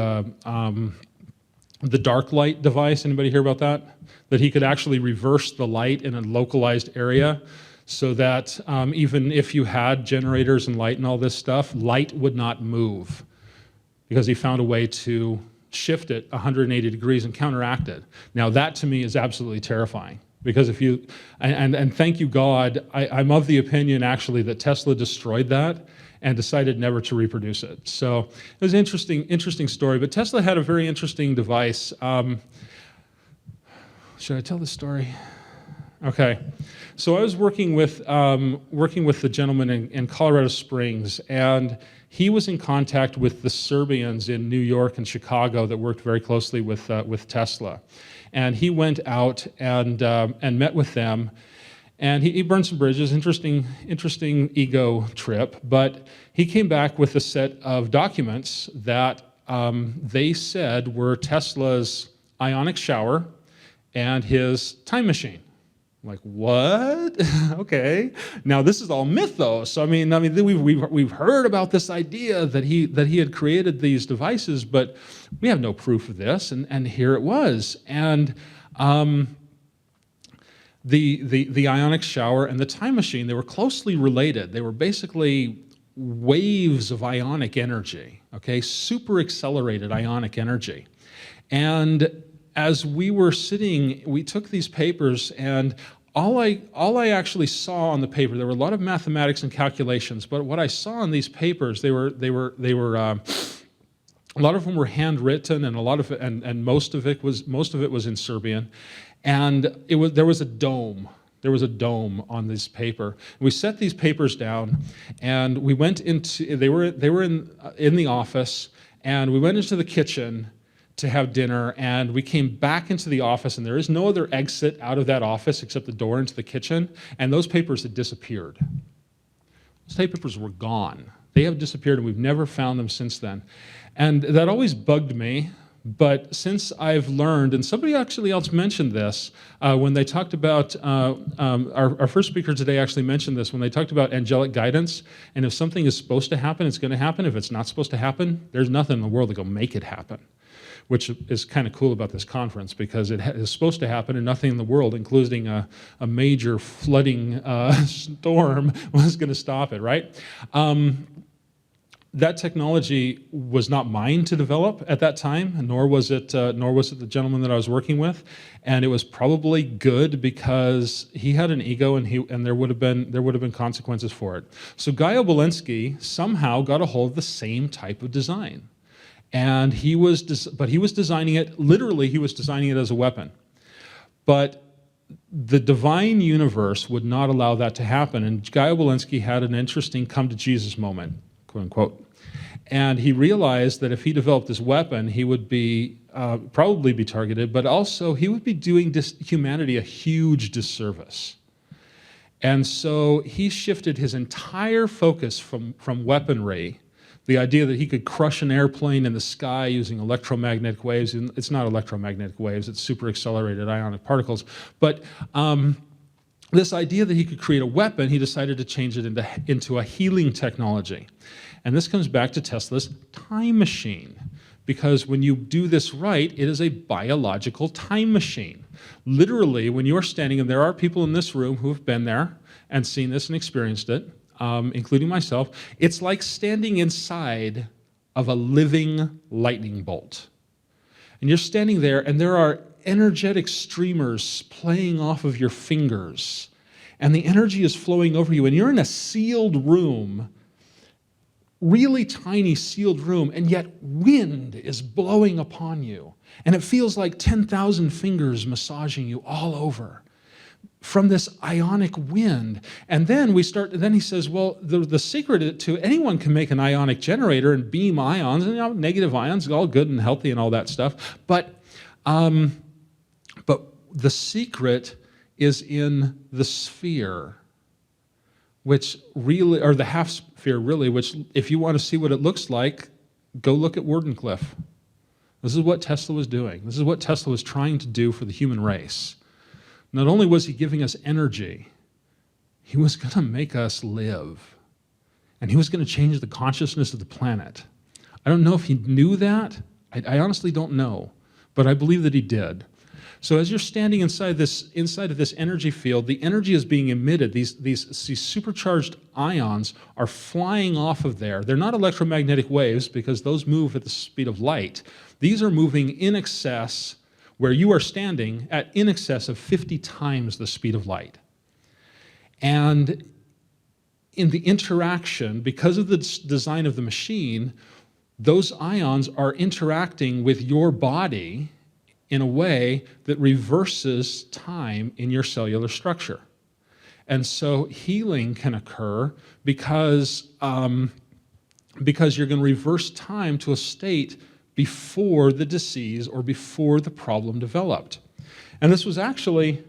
dark light device. Anybody hear about that? That he could actually reverse the light in a localized area so that even if you had generators and light and all this stuff, light would not move because he found a way to shift it 180 degrees and counteract it. Now that to me is absolutely terrifying because if you, and thank you God, I'm of the opinion actually that Tesla destroyed that and decided never to reproduce it. So it was an interesting story, but Tesla had a very interesting device. Should I tell the story? Okay. So I was working with the gentleman in Colorado Springs, and he was in contact with the Serbians in New York and Chicago that worked very closely with Tesla. And he went out and met with them, and he burned some bridges. Interesting ego trip. But he came back with a set of documents that they said were Tesla's ionic shower and his time machine. I'm like, what? Okay. Now this is all mythos. I mean, we've heard about this idea that he had created these devices, but we have no proof of this. And here it was. And the ionic shower and the time machine, they were closely related. They were basically waves of ionic energy. Okay, super accelerated ionic energy. And as we were sitting, we took these papers, and all I actually saw on the paper, there were a lot of mathematics and calculations, but what I saw on these papers, they were a lot of them were handwritten, and most of it was in Serbian, and there was a dome. There was a dome on this paper. We set these papers down, and we went into. They were in the office, and we went into the kitchen to have dinner, and we came back into the office, and there is no other exit out of that office except the door into the kitchen, and those papers had disappeared. Those papers were gone. They have disappeared, and we've never found them since then. And that always bugged me, but since I've learned, and somebody actually else mentioned this, when they talked about, our first speaker today actually mentioned this, when they talked about angelic guidance, and if something is supposed to happen, it's gonna happen. If it's not supposed to happen, there's nothing in the world that will make it happen, which is kind of cool about this conference because it is supposed to happen and nothing in the world, including a major flooding storm, was going to stop it, right? That technology was not mine to develop at that time, nor was it the gentleman that I was working with, and it was probably good because he had an ego, and there would have been consequences for it. So Guy Obolensky somehow got a hold of the same type of design. And he was designing it, literally he was designing it as a weapon. But the divine universe would not allow that to happen. And Guy Obolensky had an interesting come to Jesus moment, quote unquote. And he realized that if he developed this weapon, he would be probably be targeted, but also he would be doing humanity a huge disservice. And so he shifted his entire focus from weaponry, the idea that he could crush an airplane in the sky using electromagnetic waves. And it's not electromagnetic waves, it's super accelerated ionic particles. But this idea that he could create a weapon, he decided to change it into a healing technology. And this comes back to Tesla's time machine. Because when you do this right, it is a biological time machine. Literally, when you're standing, and there are people in this room who have been there and seen this and experienced it, including myself, it's like standing inside of a living lightning bolt. And you're standing there, and there are energetic streamers playing off of your fingers, and the energy is flowing over you, and you're in a sealed room, really tiny sealed room, and yet wind is blowing upon you, and it feels like 10,000 fingers massaging you all over. from this ionic wind. And then he says, well, the secret to anyone can make an ionic generator and beam ions, and negative ions, all good and healthy and all that stuff. But the secret is in the sphere, which really, or the half sphere really, which if you want to see what it looks like, go look at Wardenclyffe. This is what Tesla was doing. This is what Tesla was trying to do for the human race. Not only was he giving us energy, he was going to make us live. And he was going to change the consciousness of the planet. I don't know if he knew that. I honestly don't know. But I believe that he did. So as you're standing inside of this energy field, the energy is being emitted. These supercharged ions are flying off of there. They're not electromagnetic waves because those move at the speed of light. These are moving in excess, where you are standing, at in excess of 50 times the speed of light. And in the interaction, because of the design of the machine, those ions are interacting with your body in a way that reverses time in your cellular structure. And so healing can occur because you're going to reverse time to a state before the disease or before the problem developed. And this was actually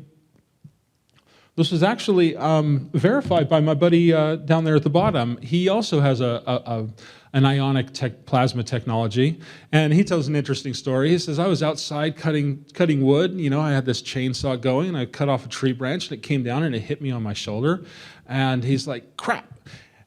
verified by my buddy down there at the bottom. He also has an ionic plasma technology, and he tells an interesting story. He says, I was outside cutting wood. You know, I had this chainsaw going, and I cut off a tree branch, and it came down, and it hit me on my shoulder. And he's like, crap.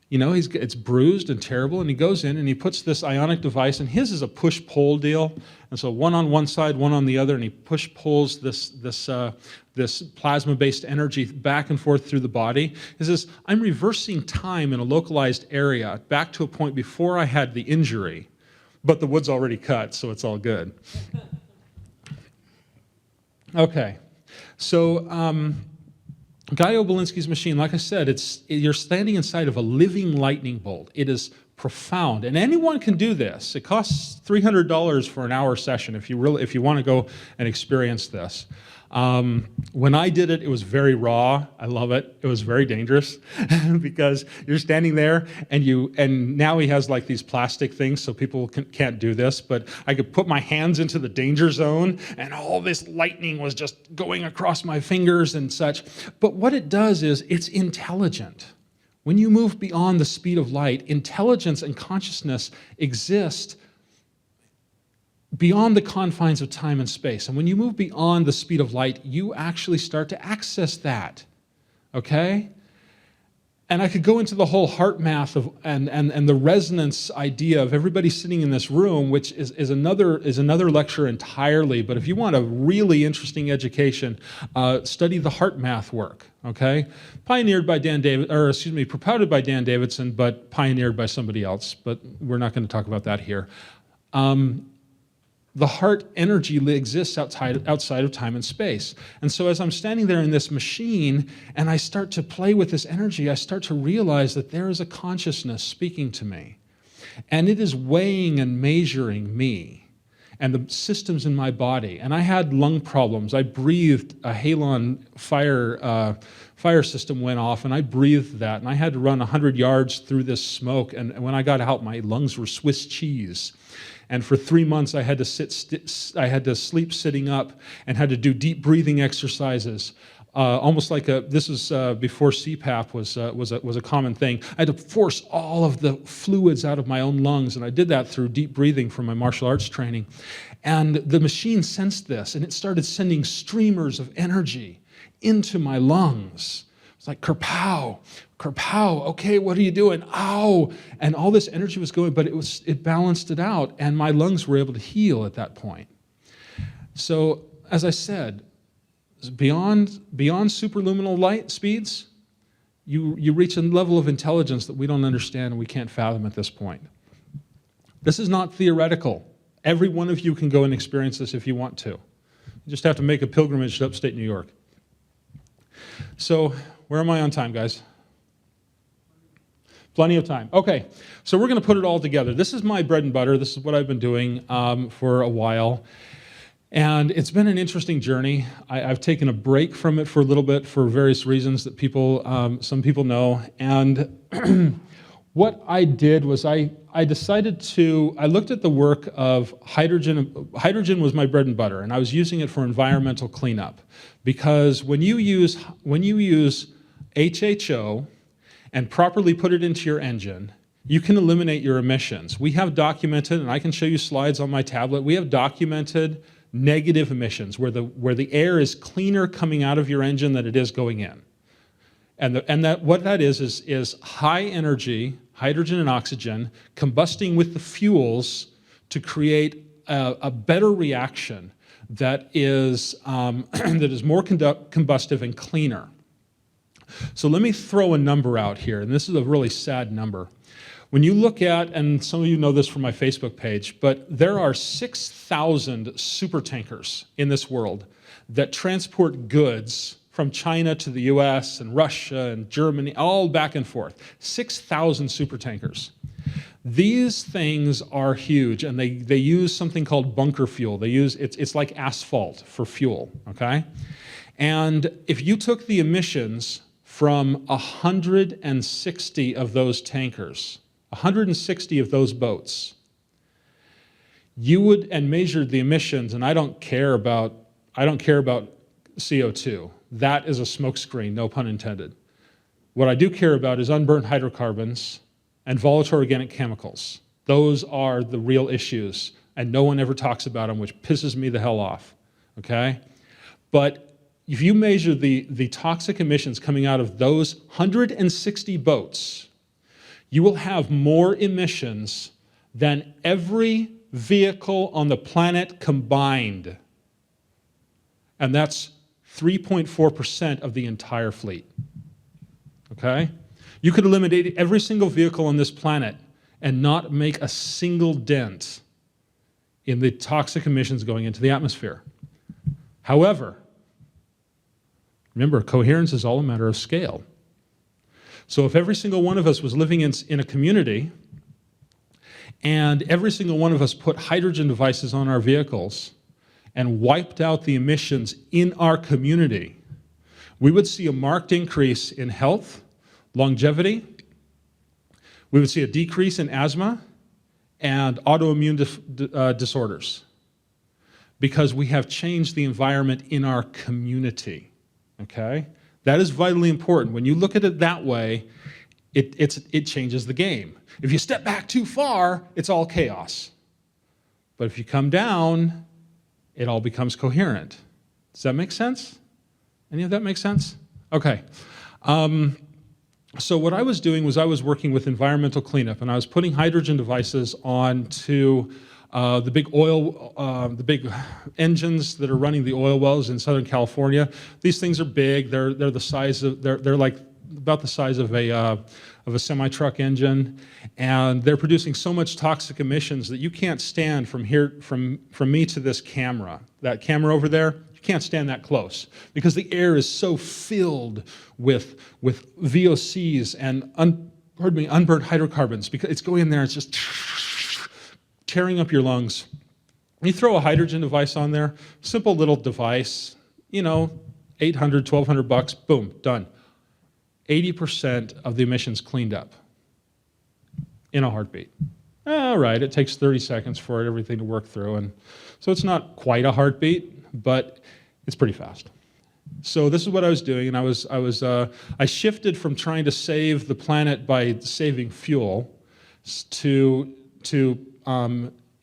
You know, it's bruised and terrible, and he goes in and he puts this ionic device, and his is a push-pull deal, and so one on one side, one on the other, and he push-pulls this plasma-based energy back and forth through the body. He says, I'm reversing time in a localized area back to a point before I had the injury, but the wood's already cut, so it's all good. Okay, so Guy Obolinski's machine, like I said, you're standing inside of a living lightning bolt. It is profound, and anyone can do this. It costs $300 for an hour session if you want to go and experience this. When I did it, it was very raw. I love it. It was very dangerous because you're standing there and now he has like these plastic things so people can't do this, but I could put my hands into the danger zone and all this lightning was just going across my fingers and such. But what it does is it's intelligent. When you move beyond the speed of light, intelligence and consciousness exist beyond the confines of time and space. And when you move beyond the speed of light, you actually start to access that, okay? And I could go into the whole heart math and the resonance idea of everybody sitting in this room, which is another lecture entirely. But if you want a really interesting education, study the heart math work, okay? Propounded by Dan Davidson, but pioneered by somebody else. But we're not going to talk about that here. The heart energy exists outside of time and space. And so as I'm standing there in this machine and I start to play with this energy, I start to realize that there is a consciousness speaking to me. And it is weighing and measuring me and the systems in my body. And I had lung problems. I breathed, a halon fire system went off, and I breathed that. And I had to run 100 yards through this smoke. And when I got out, my lungs were Swiss cheese. And for 3 months, I had to I had to sleep sitting up and had to do deep breathing exercises, almost like this was before CPAP was a common thing. I had to force all of the fluids out of my own lungs, and I did that through deep breathing from my martial arts training. And the machine sensed this, and it started sending streamers of energy into my lungs. It's like, kerpow, kerpow, okay, what are you doing? Ow! And all this energy was going, but it balanced it out, and my lungs were able to heal at that point. So, as I said, beyond superluminal light speeds, you reach a level of intelligence that we don't understand and we can't fathom at this point. This is not theoretical. Every one of you can go and experience this if you want to. You just have to make a pilgrimage to upstate New York. So, where am I on time, guys? Plenty of time. Okay, so we're going to put it all together. This is my bread and butter. This is what I've been doing for a while. And it's been an interesting journey. I've taken a break from it for a little bit for various reasons that some people know. And what I did was I looked at the work of hydrogen. Hydrogen was my bread and butter, and I was using it for environmental cleanup. Because when you use HHO and properly put it into your engine, you can eliminate your emissions. We have documented, and I can show you slides on my tablet, we have documented negative emissions where the air is cleaner coming out of your engine than it is going in. What that is high energy, hydrogen and oxygen, combusting with the fuels to create a better reaction that is more combustive and cleaner. So let me throw a number out here, and this is a really sad number. When you look at, and some of you know this from my Facebook page, but there are 6,000 supertankers in this world that transport goods from China to the US and Russia and Germany, all back and forth. 6,000 supertankers. These things are huge, and they use something called bunker fuel. It's like asphalt for fuel, okay? And if you took the emissions from 160 of those tankers, 160 of those boats, and measured the emissions, and I don't care about CO2. That is a smokescreen, no pun intended. What I do care about is unburned hydrocarbons and volatile organic chemicals. Those are the real issues, and no one ever talks about them, which pisses me the hell off, okay? But if you measure the toxic emissions coming out of those 160 boats, you will have more emissions than every vehicle on the planet combined. And that's 3.4% of the entire fleet, okay? You could eliminate every single vehicle on this planet and not make a single dent in the toxic emissions going into the atmosphere. However, remember, coherence is all a matter of scale. So if every single one of us was living in a community and every single one of us put hydrogen devices on our vehicles and wiped out the emissions in our community, we would see a marked increase in health, longevity. We would see a decrease in asthma and autoimmune disorders because we have changed the environment in our community, okay? That is vitally important. When you look at it that way, it changes the game. If you step back too far, it's all chaos. But if you come down, it all becomes coherent. Does that make sense? Any of that make sense? Okay. So what I was doing was I was working with environmental cleanup, and I was putting hydrogen devices onto the big engines that are running the oil wells in Southern California. These things are big. They're the size of they're like about the size of a semi-truck engine, and they're producing so much toxic emissions that you can't stand from me to this camera. That camera over there, you can't stand that close because the air is so filled with VOCs and unburned hydrocarbons because it's going in there. It's just tearing up your lungs. You throw a hydrogen device on there, simple little device, $800, $1,200, boom, done. 80% of the emissions cleaned up in a heartbeat. All right, it takes 30 seconds for everything to work through, and so it's not quite a heartbeat, but it's pretty fast. So this is what I was doing, and I shifted from trying to save the planet by saving fuel to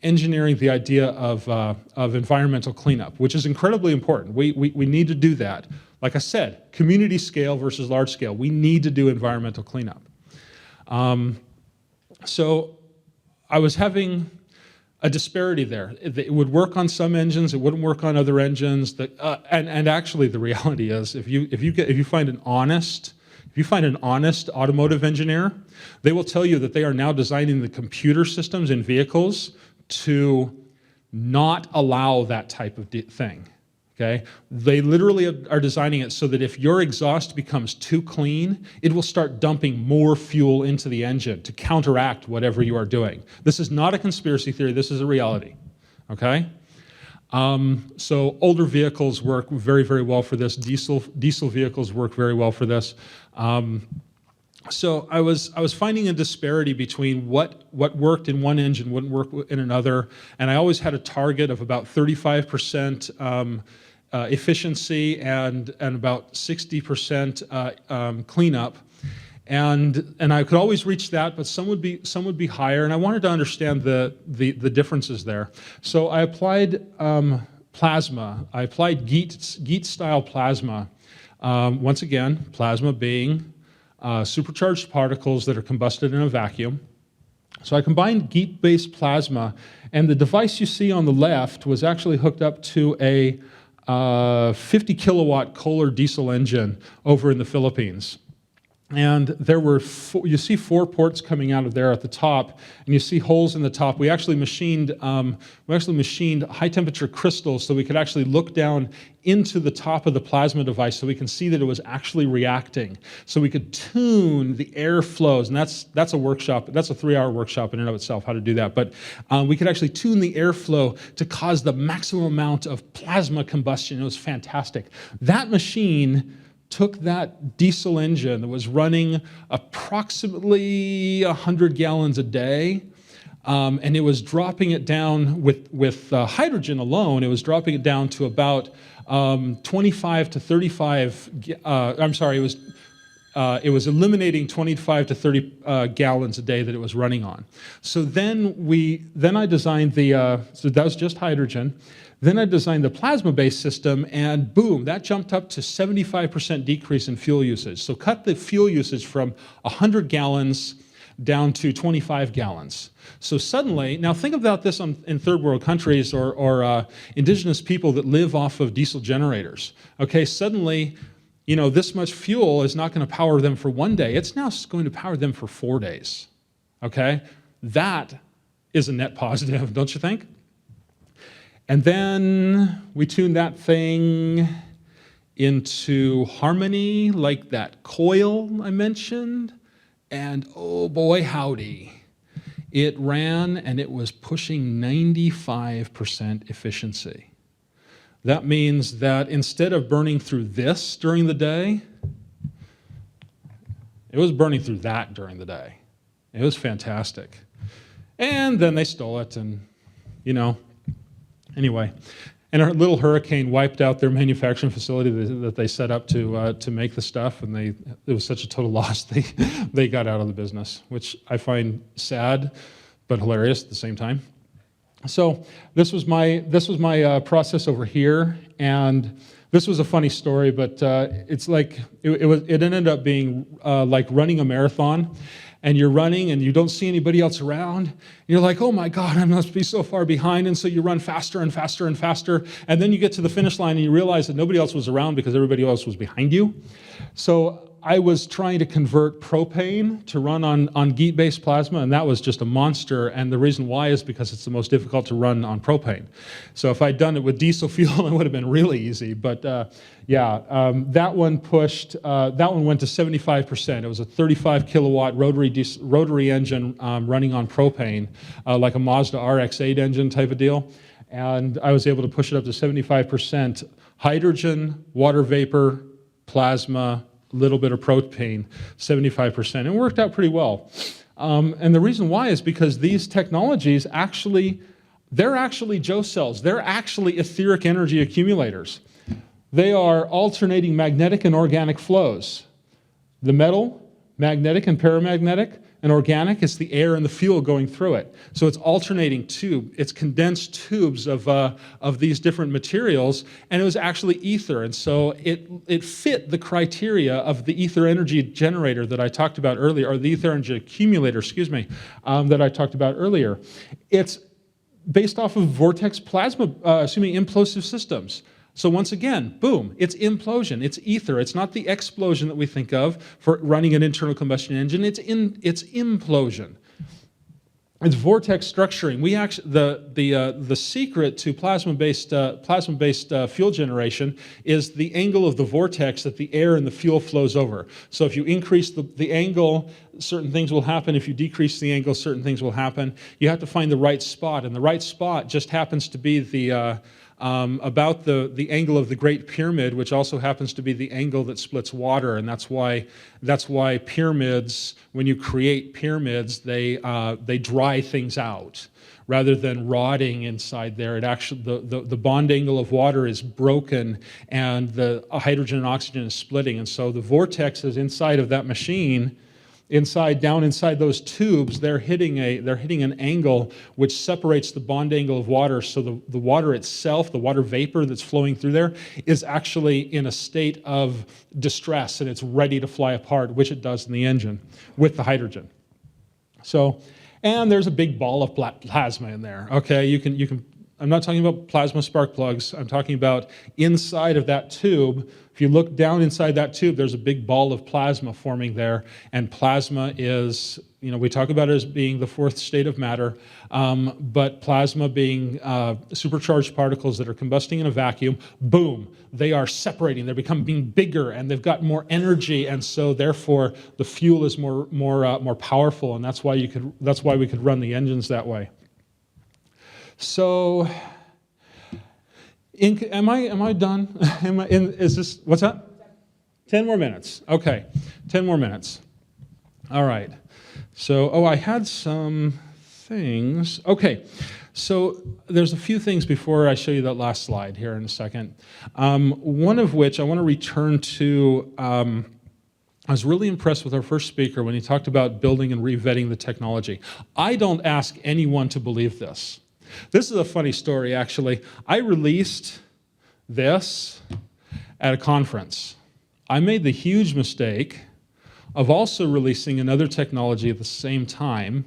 engineering the idea of environmental cleanup, which is incredibly important. We need to do that. Like I said, community scale versus large scale. We need to do environmental cleanup. So I was having a disparity there. It would work on some engines, it wouldn't work on other engines. And actually, the reality is, if you find an honest automotive engineer, they will tell you that they are now designing the computer systems in vehicles to not allow that type of thing, okay? They literally are designing it so that if your exhaust becomes too clean, it will start dumping more fuel into the engine to counteract whatever you are doing. This is not a conspiracy theory, this is a reality, okay? So older vehicles work very, very well for this. Diesel vehicles work very well for this. So I was finding a disparity between what worked in one engine wouldn't work in another, and I always had a target of about 35% efficiency and about 60% cleanup. And I could always reach that, but some would be higher, and I wanted to understand the differences there. So I applied plasma. I applied GEAT-style plasma. Once again, plasma being supercharged particles that are combusted in a vacuum. So I combined GEAT-based plasma, and the device you see on the left was actually hooked up to a 50 kilowatt Kohler diesel engine over in the Philippines. And there were you see 4 ports coming out of there at the top, and you see holes in the top. We actually machined high temperature crystals so we could actually look down into the top of the plasma device so we can see that it was actually reacting. So we could tune the air flows, and that's a workshop. That's a 3-hour workshop in and of itself, how to do that. But we could actually tune the airflow to cause the maximum amount of plasma combustion. It was fantastic. That machine took that diesel engine that was running approximately 100 gallons a day, and it was dropping it down with hydrogen alone. It was dropping it down to about 25 to 35. It was eliminating 25 to 30 gallons a day that it was running on. So then I designed so that was just hydrogen. Then I designed the plasma-based system, and boom, that jumped up to 75% decrease in fuel usage. So cut the fuel usage from 100 gallons down to 25 gallons. So suddenly, now think about this in third world countries or indigenous people that live off of diesel generators. Okay, suddenly, this much fuel is not going to power them for one day. It's now going to power them for 4 days. Okay, that is a net positive, don't you think? And then we tuned that thing into harmony, like that coil I mentioned, and oh boy howdy, it ran and it was pushing 95% efficiency. That means that instead of burning through this during the day, it was burning through that during the day. It was fantastic. And then they stole it, and anyway, and a little hurricane wiped out their manufacturing facility that they set up to make the stuff, and it was such a total loss. They got out of the business, which I find sad, but hilarious at the same time. So this was my process over here, and this was a funny story, but it's like it ended up being like running a marathon. And you're running and you don't see anybody else around. And you're like, oh my God, I must be so far behind. And so you run faster and faster and faster. And then you get to the finish line and you realize that nobody else was around because everybody else was behind you. So I was trying to convert propane to run on GEAT-based plasma, and that was just a monster. And the reason why is because it's the most difficult to run on propane. So if I'd done it with diesel fuel, it would have been really easy. But that one went to 75%. It was a 35 kilowatt rotary engine running on propane, like a Mazda RX-8 engine type of deal. And I was able to push it up to 75% hydrogen, water vapor, plasma, a little bit of propane, 75%. And it worked out pretty well. And the reason why is because these technologies they're actually Joe cells. They're actually etheric energy accumulators. They are alternating magnetic and organic flows. The metal, magnetic and paramagnetic, and organic is the air and the fuel going through it. So it's alternating it's condensed tubes of these different materials, and it was actually ether. And so it fit the criteria of the ether energy generator that I talked about earlier, or the ether energy accumulator, that I talked about earlier. It's based off of vortex plasma, implosive systems. So once again, boom, it's implosion, it's ether. It's not the explosion that we think of for running an internal combustion engine, it's implosion. It's vortex structuring. The secret to plasma-based fuel generation is the angle of the vortex that the air and the fuel flows over. So if you increase the angle, certain things will happen. If you decrease the angle, certain things will happen. You have to find the right spot, and the right spot just happens to be the about the angle of the Great Pyramid, which also happens to be the angle that splits water, and that's why pyramids, when you create pyramids, they dry things out. Rather than rotting inside there, it actually the bond angle of water is broken and the hydrogen and oxygen is splitting. And so the vortex is inside of that machine, down inside those tubes, they're hitting an angle which separates the bond angle of water. So the water itself, the water vapor that's flowing through there, is actually in a state of distress and it's ready to fly apart, which it does in the engine with the hydrogen. So. And there's a big ball of plasma in there. Okay, you can. I'm not talking about plasma spark plugs. I'm talking about inside of that tube. If you look down inside that tube, there's a big ball of plasma forming there. And plasma is, we talk about it as being the fourth state of matter, but plasma being supercharged particles that are combusting in a vacuum. Boom, they are separating. They're becoming bigger, and they've got more energy, and so therefore the fuel is more powerful, and that's why we could run the engines that way. So, am I done? Is this, what's that? 10 more minutes. Okay, 10 more minutes. All right. So, I had some things. Okay, so there's a few things before I show you that last slide here in a second. One of which I want to return to, I was really impressed with our first speaker when he talked about building and re-vetting the technology. I don't ask anyone to believe this. This is a funny story, actually. I released this at a conference. I made the huge mistake of also releasing another technology at the same time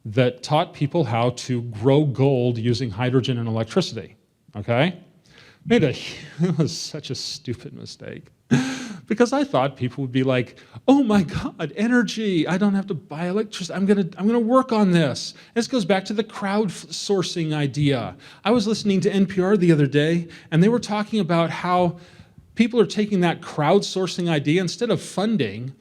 that taught people how to grow gold using hydrogen and electricity, okay? It was such a stupid mistake. Because I thought people would be like, oh my God, energy, I don't have to buy electricity, I'm gonna work on this. This goes back to the crowdsourcing idea. I was listening to NPR the other day, and they were talking about how people are taking that crowdsourcing idea, instead of funding,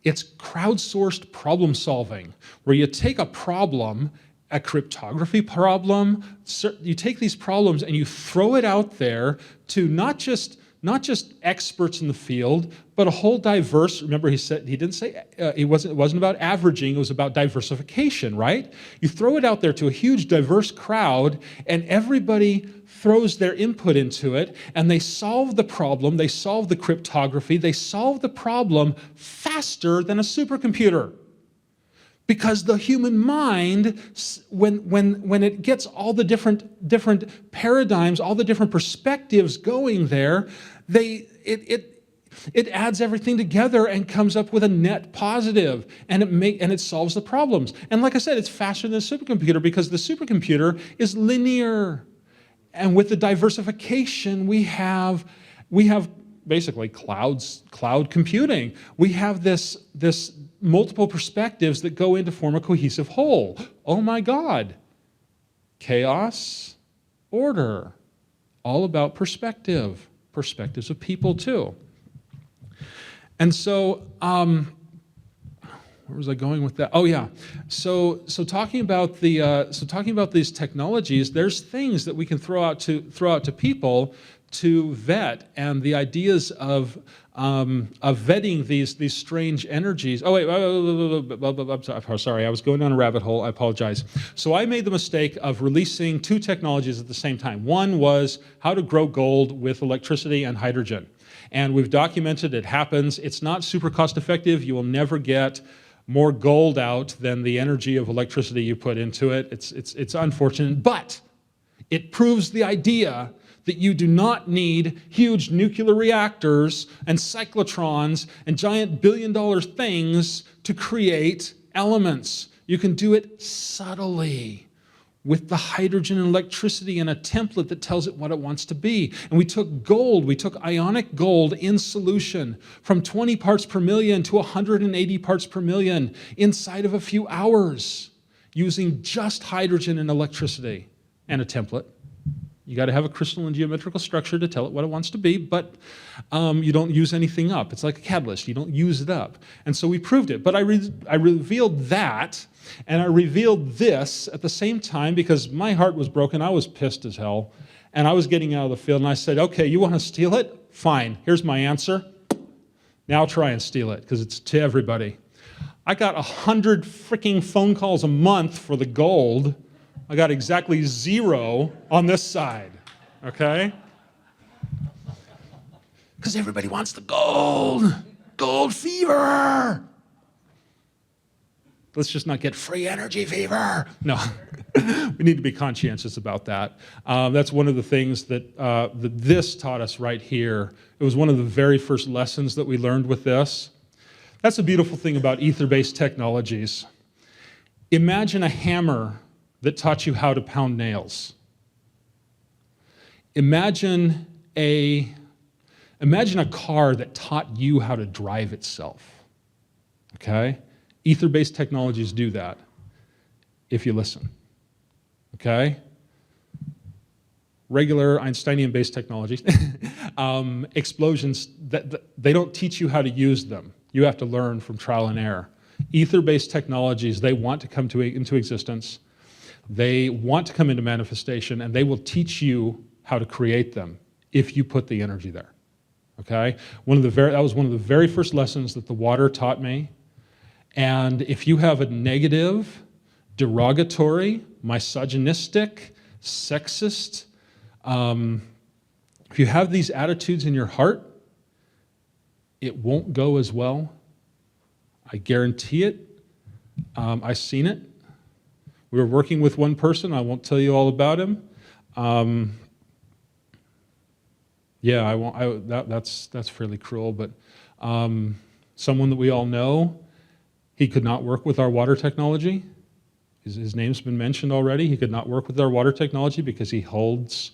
it's crowdsourced problem solving, where you take a problem, a cryptography problem, you take these problems and you throw it out there to not just experts in the field, but a whole diverse, remember he didn't say, it wasn't about averaging, it was about diversification, right? You throw it out there to a huge diverse crowd, and everybody throws their input into it, and they solve the problem, they solve the cryptography, they solve the problem faster than a supercomputer. Because the human mind, when it gets all the different paradigms, all the different perspectives going there, it adds everything together and comes up with a net positive, and it solves the problems. And like I said, it's faster than a supercomputer because the supercomputer is linear. And with the diversification, we have basically cloud computing. We have this multiple perspectives that go in to form a cohesive whole. Oh my God. Chaos, order. All about perspective. Perspectives of people too. And so, where was I going with that? Oh yeah. So talking about these technologies, there's things that we can throw out to people to vet, and the ideas of vetting these strange energies. Oh wait, I'm sorry, I was going down a rabbit hole, I apologize. So I made the mistake of releasing two technologies at the same time. One was how to grow gold with electricity and hydrogen. And we've documented it happens. It's not super cost effective. You will never get more gold out than the energy of electricity you put into it. It's unfortunate, but it proves the idea that you do not need huge nuclear reactors and cyclotrons and giant billion-dollar things to create elements. You can do it subtly with the hydrogen and electricity and a template that tells it what it wants to be. And we took gold, we took ionic gold in solution from 20 parts per million to 180 parts per million inside of a few hours using just hydrogen and electricity and a template. You got to have a crystal and geometrical structure to tell it what it wants to be, but you don't use anything up. It's like a catalyst. You don't use it up. And so we proved it. But I revealed that, and I revealed this at the same time because my heart was broken. I was pissed as hell. And I was getting out of the field, and I said, okay, you want to steal it? Fine, here's my answer. Now try and steal it, because it's to everybody. I got 100 freaking phone calls a month for the gold. I got exactly 0 on this side, okay? Because everybody wants the gold. Gold fever. Let's just not get free energy fever. No, we need to be conscientious about that. That's one of the things that, that this taught us right here. It was one of the very first lessons that we learned with this. That's a beautiful thing about ether-based technologies. Imagine a hammer that taught you how to pound nails. Imagine a car that taught you how to drive itself, okay? Ether-based technologies do that if you listen, okay? Regular Einsteinian-based technologies, explosions, they don't teach you how to use them. You have to learn from trial and error. Ether-based technologies, they want to come into existence. They want to come into manifestation, and they will teach you how to create them if you put the energy there. Okay? That was one of the very first lessons that the water taught me. And if you have a negative, derogatory, misogynistic, sexist, if you have these attitudes in your heart, it won't go as well. I guarantee it. I've seen it. We were working with one person. I won't tell you all about him. Yeah, I won't. That's fairly cruel, but someone that we all know, he could not work with our water technology. His name's been mentioned already. He could not work with our water technology because he holds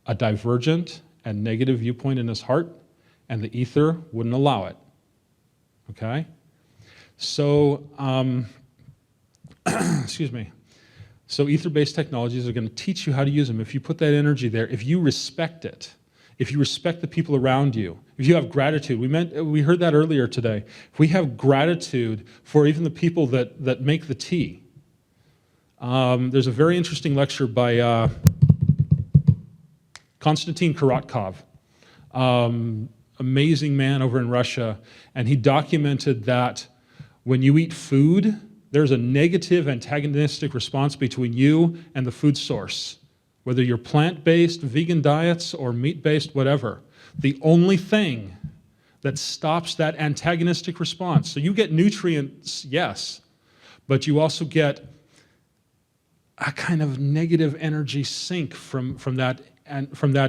a divergent and negative viewpoint in his heart, and the ether wouldn't allow it. Okay? So, excuse me. So ether-based technologies are going to teach you how to use them. If you put that energy there, if you respect it, if you respect the people around you, if you have gratitude, we heard that earlier today. If we have gratitude for even the people that make the tea. There's a very interesting lecture by Konstantin Korotkov, amazing man over in Russia, and he documented that when you eat food, there's a negative antagonistic response between you and the food source. Whether you're plant-based, vegan diets, or meat-based, whatever. The only thing that stops that antagonistic response, so you get nutrients, yes, but you also get a kind of negative energy sink from that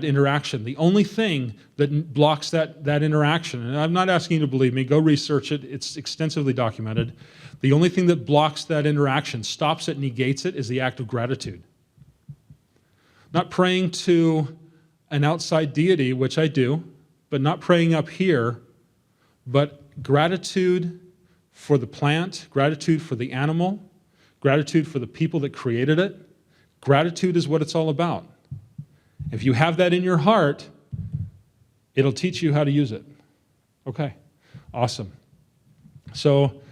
interaction. The only thing that blocks that interaction, and I'm not asking you to believe me, go research it, it's extensively documented. The only thing that blocks that interaction, stops it, negates it, is the act of gratitude. Not praying to an outside deity, which I do, but not praying up here, but gratitude for the plant, gratitude for the animal, gratitude for the people that created it. Gratitude is what it's all about. If you have that in your heart, it'll teach you how to use it. Okay, awesome. So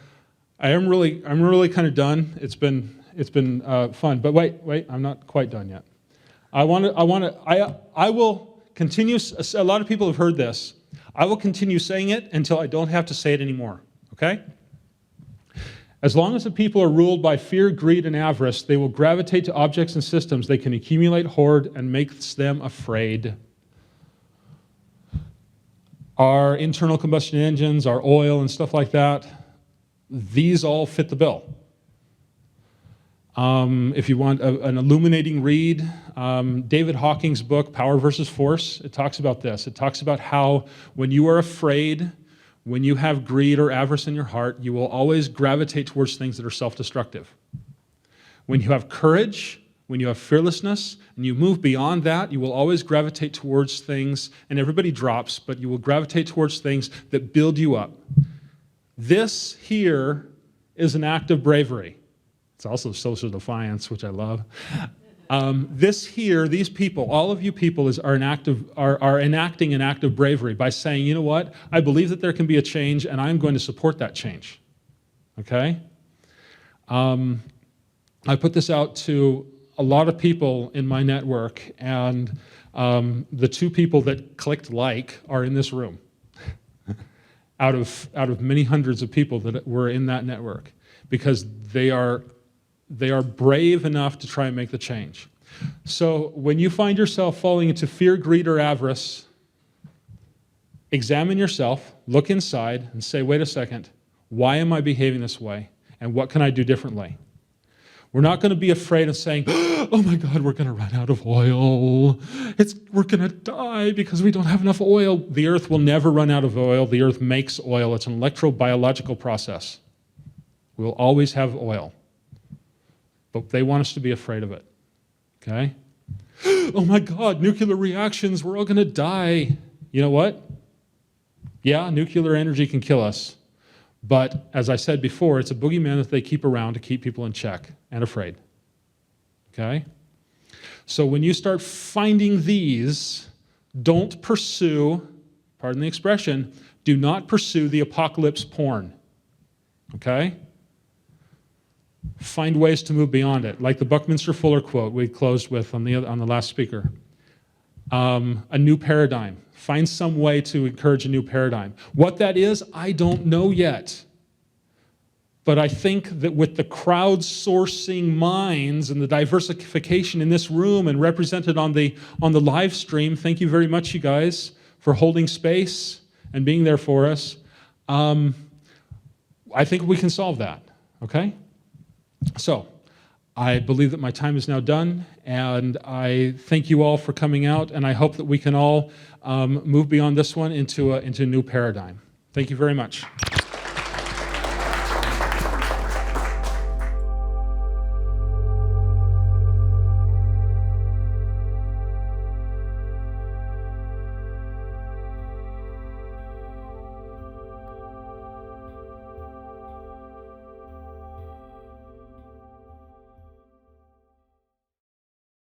I'm really kind of done. It's been fun, but wait, I'm not quite done yet. I will continue, a lot of people have heard this. I will continue saying it until I don't have to say it anymore, okay? As long as the people are ruled by fear, greed, and avarice, they will gravitate to objects and systems they can accumulate, hoard, and makes them afraid. Our internal combustion engines, our oil and stuff like that, these all fit the bill. If you want an illuminating read, David Hawking's book, Power versus Force, it talks about this. It talks about how when you are afraid, when you have greed or avarice in your heart, you will always gravitate towards things that are self-destructive. When you have courage, when you have fearlessness, and you move beyond that, you will always gravitate towards things, and everybody drops, but you will gravitate towards things that build you up. This here is an act of bravery. It's also social defiance, which I love. These people, all of you people are enacting an act of bravery by saying, you know what, I believe that there can be a change and I'm going to support that change, okay? I put this out to a lot of people in my network, and the 2 people that clicked like are in this room out of many hundreds of people that were in that network, because they are brave enough to try and make the change. So when you find yourself falling into fear, greed, or avarice, examine yourself, look inside, and say, wait a second, why am I behaving this way? And what can I do differently? We're not going to be afraid of saying, oh my God, we're going to run out of oil. We're going to die because we don't have enough oil. The earth will never run out of oil. The earth makes oil. It's an electrobiological process. We'll always have oil. But they want us to be afraid of it. Okay? Oh my God, nuclear reactions, we're all going to die. You know what? Yeah, nuclear energy can kill us. But as I said before, it's a boogeyman that they keep around to keep people in check and afraid. Okay? So when you start finding these, don't pursue, pardon the expression, do not pursue the apocalypse porn. Okay? Find ways to move beyond it. Like the Buckminster Fuller quote we closed with on the last speaker. A new paradigm. Find some way to encourage a new paradigm. What that is, I don't know yet. But I think that with the crowdsourcing minds and the diversification in this room and represented on the live stream, thank you very much, you guys, for holding space and being there for us. I think we can solve that, okay? So, I believe that my time is now done, and I thank you all for coming out, and I hope that we can all move beyond this one into a new paradigm. Thank you very much.